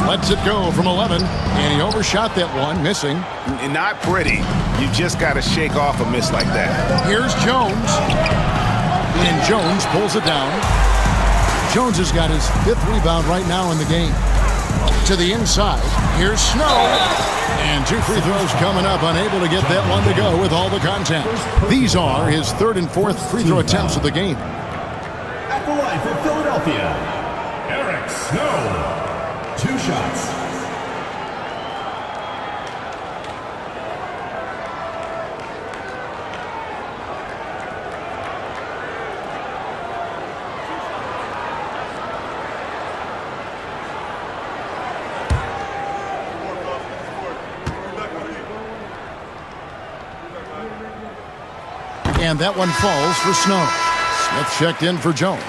Lets it go from 11, and he overshot that one, missing. Not pretty. You just got to shake off a miss like that. Here's Jones. And Jones pulls it down. Jones has got his 5th rebound right now in the game. To the inside. Here's Snow. And 2 free throws coming up, unable to get that one to go with all the contact. These are his 3rd and 4th free throw attempts of the game. At the line for Philadelphia, Eric Snow. 2 shots. And that one falls for Snow. Smith checked in for Jones.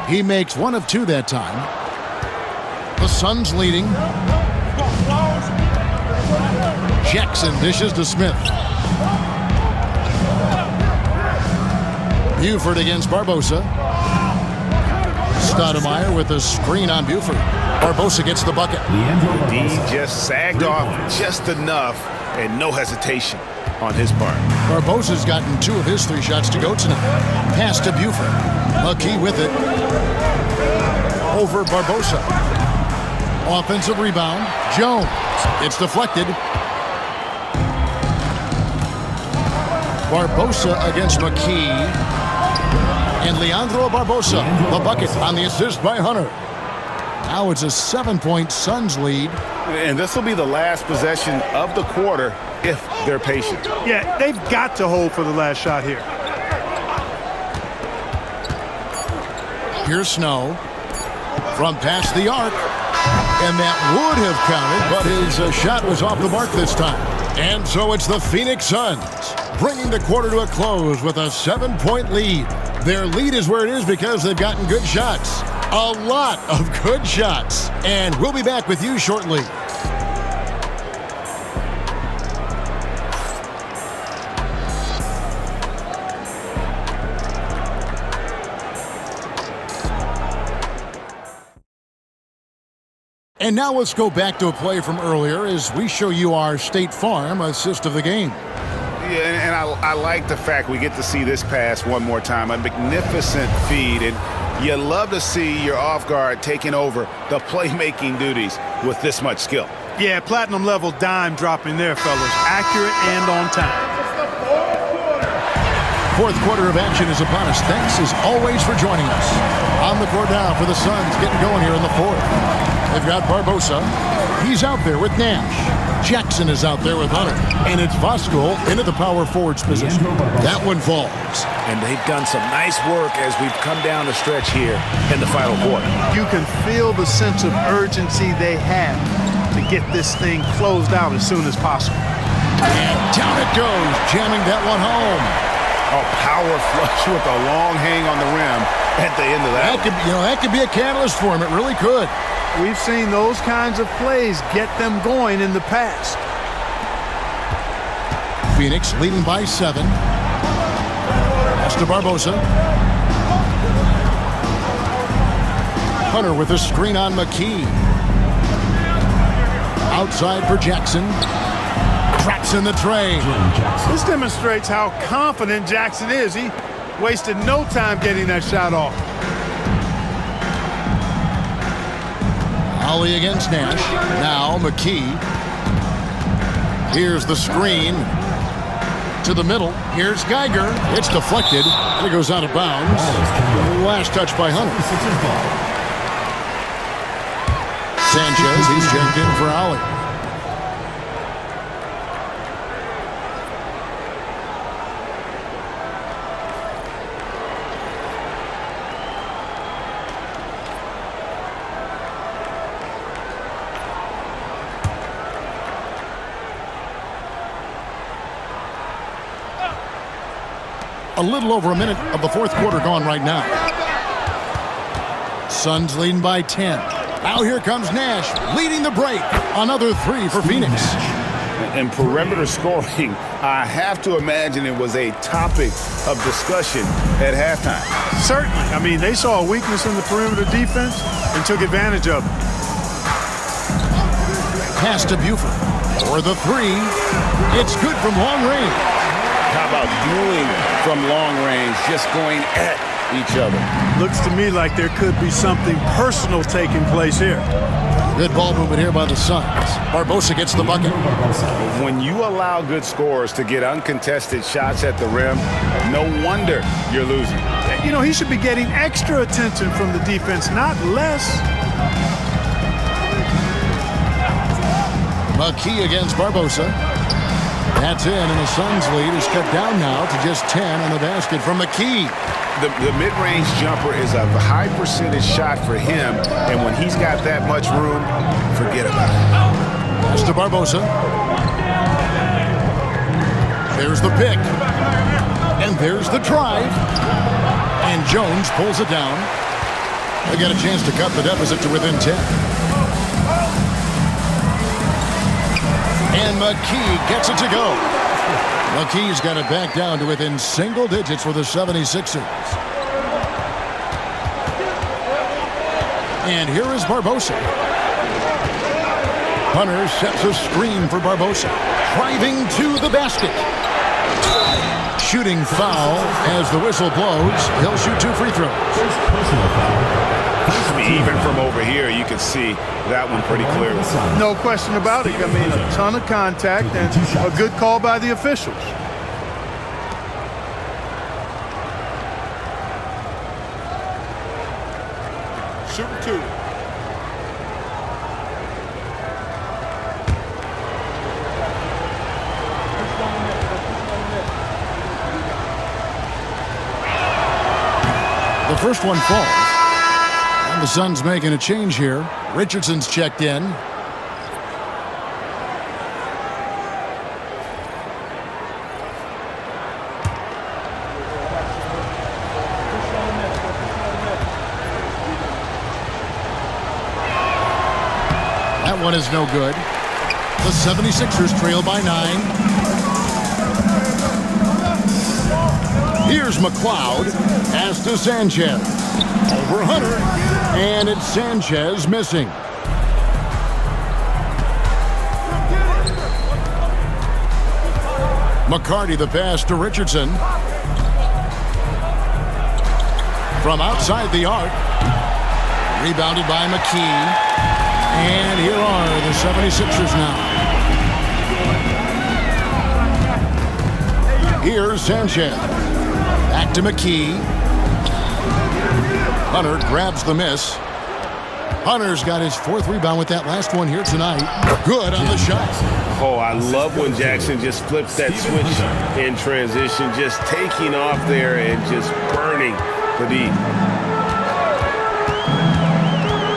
He makes 1 of 2 that time. The Suns leading. Jackson dishes to Smith. Buford against Barbosa. Stoudemire with a screen on Buford. Barbosa gets the bucket. D just sagged off just enough and no hesitation on his part. Barbosa's gotten 2 of his 3 shots to go tonight. Pass to Buford. McKee with it. Over Barbosa. Offensive rebound. Jones. It's deflected. Barbosa against McKee. And Leandro Barbosa, the bucket on the assist by Hunter. Now it's a 7-point Suns lead. And this will be the last possession of the quarter if they're patient. Yeah, they've got to hold for the last shot here. Here's Snow from past the arc. And that would have counted, but his shot was off the mark this time. And so it's the Phoenix Suns bringing the quarter to a close with a 7-point lead. Their lead is where it is because they've gotten good shots. A lot of good shots. And we'll be back with you shortly. And now let's go back to a play from earlier as we show you our State Farm assist of the game. Yeah, and I like the fact we get to see this pass one more time. A magnificent feed, and you love to see your off guard taking over the playmaking duties with this much skill. Yeah, platinum level dime dropping there, fellas. Accurate and on time. Fourth quarter of action is upon us. Thanks as always for joining us. On the court now for the Suns getting going here in the fourth. They've got Barbosa. He's out there with Nash. Jackson is out there with Hunter. And it's Voskuhl into the power forward's position. That one falls. And they've done some nice work as we've come down the stretch here in the final quarter. You can feel the sense of urgency they have to get this thing closed out as soon as possible. And down it goes, jamming that one home. A power flush with a long hang on the rim at the end of that. That could be a catalyst for him. It really could. We've seen those kinds of plays get them going in the past. Phoenix leading by 7. Pass to Barbosa. Hunter with a screen on McKee. Outside for Jackson. Traps in the tray. This demonstrates how confident Jackson is. He wasted no time getting that shot off. Ollie against Nash. Now McKee. Here's the screen. To the middle. Here's Geiger. It's deflected. And it goes out of bounds. Last touch by Hunter. Sanchez, he's checked in for Ollie. A little over a minute of the fourth quarter gone right now. Suns leading by 10. Now here comes Nash leading the break. Another 3 for Phoenix. And perimeter scoring, I have to imagine it was a topic of discussion at halftime. Certainly. I mean, they saw a weakness in the perimeter defense and took advantage of it. Pass to Buford. For the 3. It's good from long range. How about dueling from long range, just going at each other? Looks to me like there could be something personal taking place here. Good ball movement here by the Suns. Barbosa gets the bucket. When you allow good scorers to get uncontested shots at the rim, no wonder you're losing. You know, he should be getting extra attention from the defense, not less. McKee against Barbosa. That's in, and the Suns lead is cut down now to just 10 on the basket from McKee. The mid-range jumper is a high percentage shot for him, and when he's got that much room, forget about it. Pass to Barbosa. There's the pick. And there's the drive. And Jones pulls it down. They get a chance to cut the deficit to within 10. And McKee gets it to go. McKee's got it back down to within single digits for the 76ers. And here is Barbosa. Hunter sets a screen for Barbosa. Driving to the basket. Shooting foul as the whistle blows. He'll shoot 2 free throws. Even from over here, you can see that one pretty clearly. No question about it. I mean, a ton of contact and a good call by the officials. Shooting 2. The first one falls. And the Suns making a change here. Richardson's checked in. That one is no good. The 76ers trail by 9. Here's McLeod. Pass to Sanchez. Over Hunter. And it's Sanchez missing. McCarty the pass to Richardson. From outside the arc. Rebounded by McKee. And here are the 76ers now. Here's Sanchez. Back to McKee. Hunter grabs the miss. Hunter's got his 4th rebound with that last one here tonight. Good on the shot. Oh, I love when Jackson just flips that switch in transition, just taking off there and just burning the D.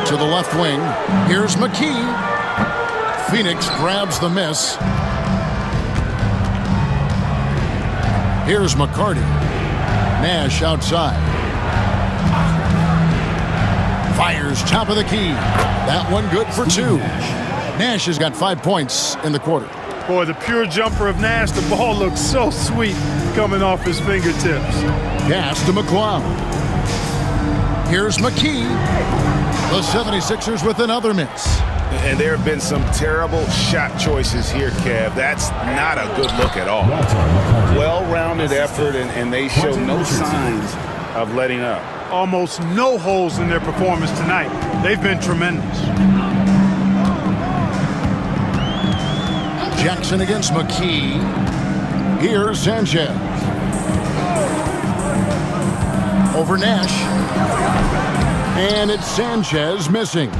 To the left wing. Here's McKee. Phoenix grabs the miss. Here's McCarty. Nash outside. Fires top of the key. That one good for 2. Nash has got 5 points in the quarter. Boy, the pure jumper of Nash, the ball looks so sweet coming off his fingertips. Pass to McCloud. Here's McKee. The 76ers with another miss. And there have been some terrible shot choices here, Kev. That's not a good look at all. Well-rounded effort, and they show no signs of letting up. Almost no holes in their performance tonight. They've been tremendous. Jackson against McKee. Here's Sanchez. Over Nash. And it's Sanchez missing.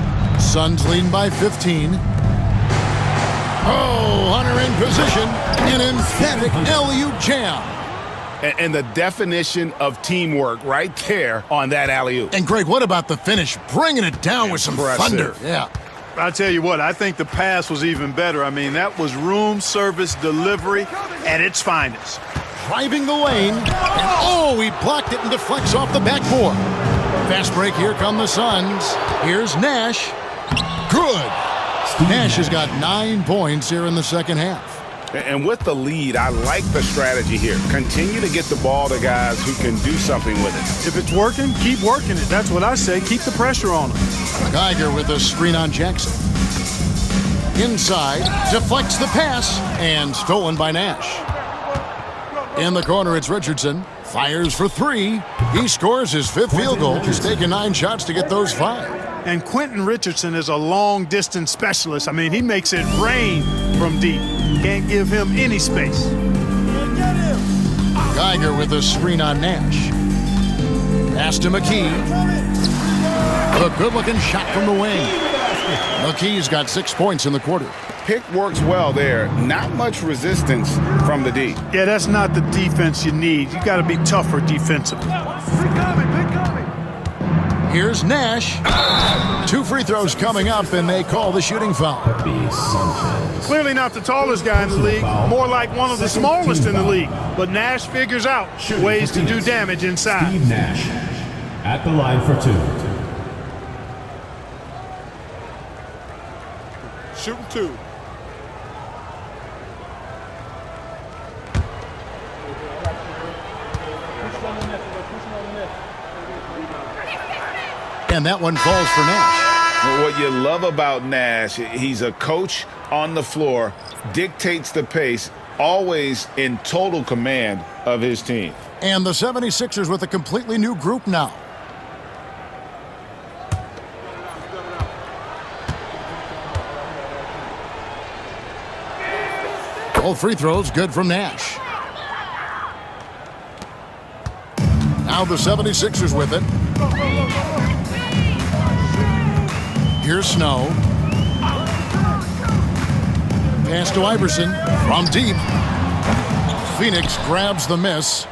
Suns leading by 15. Oh, Hunter in position. An emphatic alley-oop jam. And the definition of teamwork right there on that alley-oop. And Greg, what about the finish? Bringing it down with some thunder. Yeah. I'll tell you what, I think the pass was even better. I mean, that was room service delivery at its finest. Driving the lane. And oh, he blocked it and deflects off the backboard. Fast break, here come the Suns. Here's Nash. Good. Nash has got 9 points here in the second half. And with the lead, I like the strategy here. Continue to get the ball to guys who can do something with it. If it's working, keep working it. That's what I say. Keep the pressure on them. Geiger with a screen on Jackson. Inside, deflects the pass, and stolen by Nash. In the corner, it's Richardson. Fires for 3. He scores his 5th field goal. He's taken 9 shots to get those 5. And Quentin Richardson is a long-distance specialist. I mean, he makes it rain from deep. Can't give him any space. Geiger with a screen on Nash. Pass to McKee. A good-looking shot from the wing. McKee's got 6 points in the quarter. Pick works well there. Not much resistance from the D. Yeah, that's not the defense you need. You got to be tougher defensively. Here's Nash. 2 free throws coming up, and they call the shooting foul. Clearly not the tallest guy in the league, more like one of the smallest in the league. But Nash figures out ways to do damage inside. Steve Nash at the line for 2. Shooting 2. And that one falls for Nash. What you love about Nash, he's a coach on the floor, dictates the pace, always in total command of his team. And the 76ers with a completely new group now. Both free throws good from Nash. Now the 76ers with it. Here's Snow. Pass to Iverson from deep. Phoenix grabs the miss.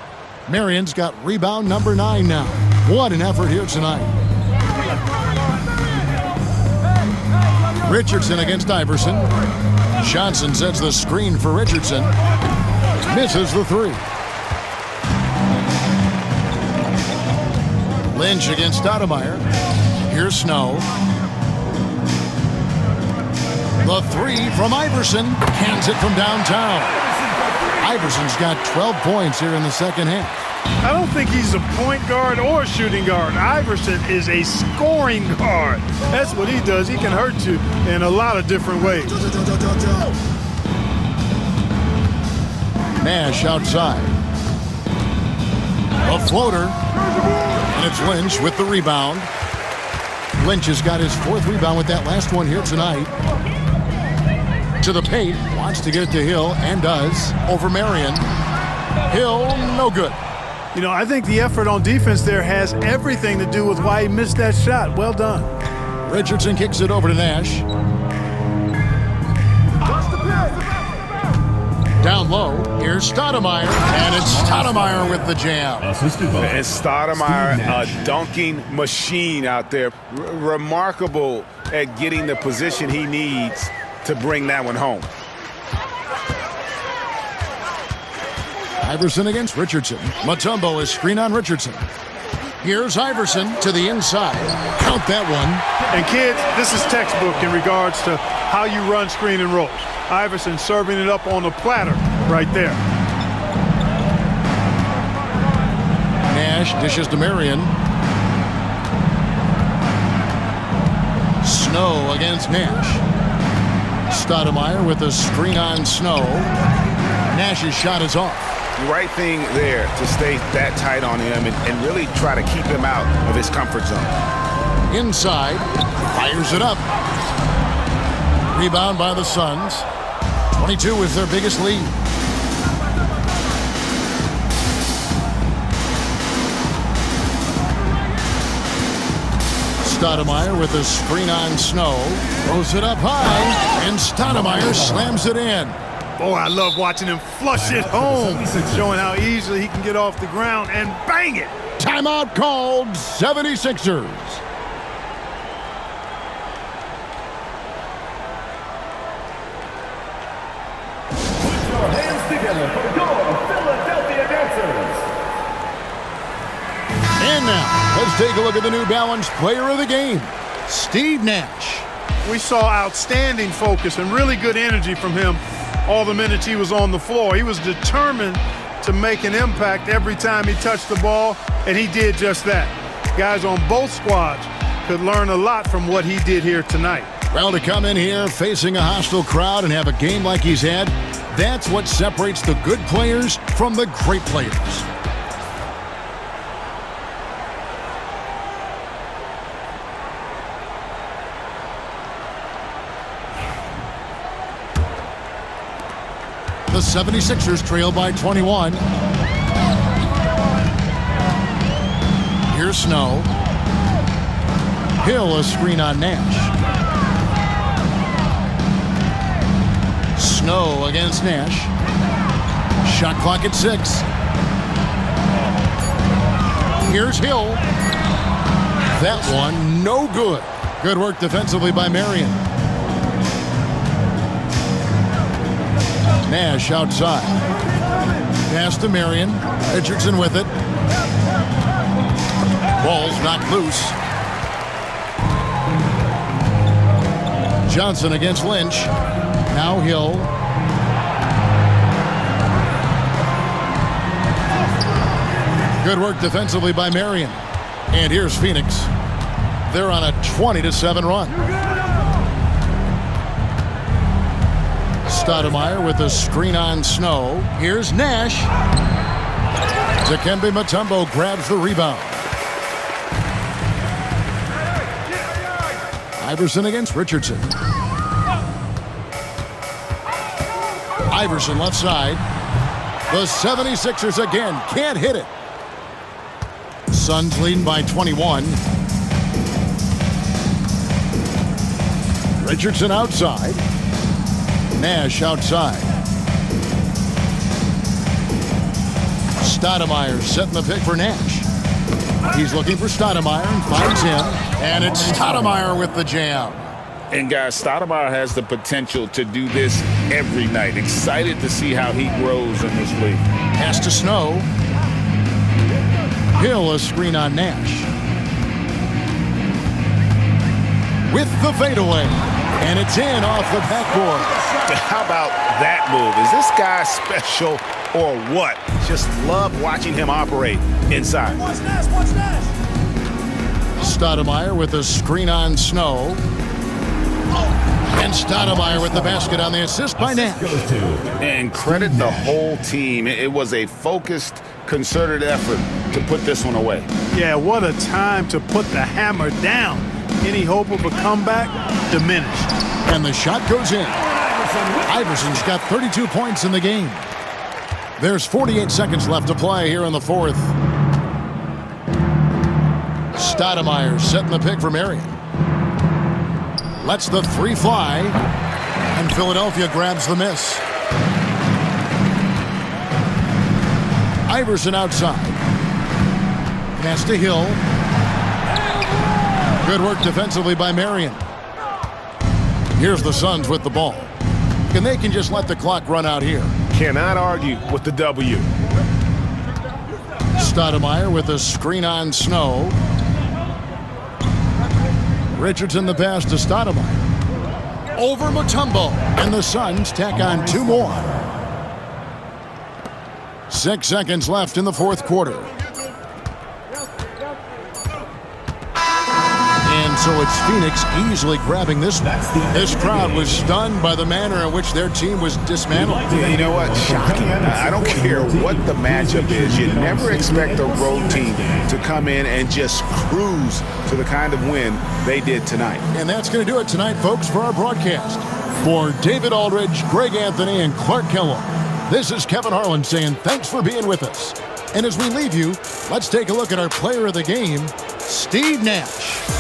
Marion's got rebound number 9 now. What an effort here tonight. Richardson against Iverson. Johnson sets the screen for Richardson. Misses the 3. Lynch against Stoudemire. Here's Snow. The 3 from Iverson. Cans it from downtown. Iverson's got 12 points here in the second half. I don't think he's a point guard or a shooting guard. Iverson is a scoring guard. That's what he does. He can hurt you in a lot of different ways. Nash outside. A floater. And it's Lynch with the rebound. Lynch has got his 4th rebound with that last one here tonight. To the paint. Wants to get it to Hill and does. Over Marion. Hill, no good. You know, I think the effort on defense there has everything to do with why he missed that shot. Well done. Richardson kicks it over to Nash. Down low, here's Stoudemire, and it's Stoudemire with the jam. Assisted by And Stoudemire, a dunking machine out there. Remarkable at getting the position he needs to bring that one home. Iverson against Richardson. Mutombo is screen on Richardson. Here's Iverson to the inside. Count that one. And kids, this is textbook in regards to how you run screen and rolls. Iverson serving it up on the platter right there. Nash dishes to Marion. Snow against Nash. Stoudemire with a screen on Snow. Nash's shot is off. The right thing there to stay that tight on him and really try to keep him out of his comfort zone. Inside, fires it up. Rebound by the Suns. 22 is their biggest lead. Stoudemire with a screen on Snow. Throws it up high, and Stoudemire slams it in. Boy, I love watching him flush it home, showing how easily he can get off the ground and bang it. Timeout called, 76ers. Put your hands together for your Philadelphia Dancers. And now, let's take a look at the New Balance player of the game, Steve Nash. We saw outstanding focus and really good energy from him all the minutes he was on the floor. He was determined to make an impact every time he touched the ball, and he did just that. Guys on both squads could learn a lot from what he did here tonight. Well, to come in here facing a hostile crowd and have a game like he's had, that's what separates the good players from the great players. The 76ers trail by 21. Here's Snow. Hill a screen on Nash. Snow against Nash. Shot clock at 6. Here's Hill. That one no good. Good work defensively by Marion. Nash outside. Pass to Marion. Richardson with it. Ball's knocked loose. Johnson against Lynch. Now Hill. Good work defensively by Marion. And here's Phoenix. They're on a 20-7 run. Stoudemire with a screen on Snow. Here's Nash. Dikembe Mutombo grabs the rebound. Iverson against Richardson. Iverson left side. The 76ers again can't hit it. Suns leading by 21. Richardson outside. Nash outside. Stoudemire setting the pick for Nash. He's looking for Stoudemire and finds him. And it's Stoudemire with the jam. And guys, Stoudemire has the potential to do this every night. Excited to see how he grows in this league. Pass to Snow. Hill a screen on Nash. With the fadeaway. And it's in off the backboard. How about that move? Is this guy special or what? Just love watching him operate inside. Watch Nash, watch Nash. Stoudemire with a screen on Snow. And Stoudemire with the basket on the assist by Nash. And credit the whole team. It was a focused, concerted effort to put this one away. Yeah, what a time to put the hammer down. Any hope of a comeback diminished. And the shot goes in. Iverson's got 32 points in the game. There's 48 seconds left to play here in the fourth. Stoudemire setting the pick for Marion. Lets the three fly. And Philadelphia grabs the miss. Iverson outside. Pass to Hill. Good work defensively by Marion. Here's the Suns with the ball. And they can just let the clock run out here. Cannot argue with the W. Stoudemire with a screen on Snow. Richardson the pass to Stoudemire. Over Mutombo. And the Suns tack on 2 more. 6 seconds left in the fourth quarter. And so it's Phoenix easily grabbing this one. This crowd was stunned by the manner in which their team was dismantled. Yeah, you know what? Shocking. I don't care what the matchup is. You never expect a road team to come in and just cruise to the kind of win they did tonight. And that's going to do it tonight, folks, for our broadcast. For David Aldridge, Greg Anthony, and Clark Kellogg, this is Kevin Harlan saying thanks for being with us. And as we leave you, let's take a look at our player of the game, Steve Nash.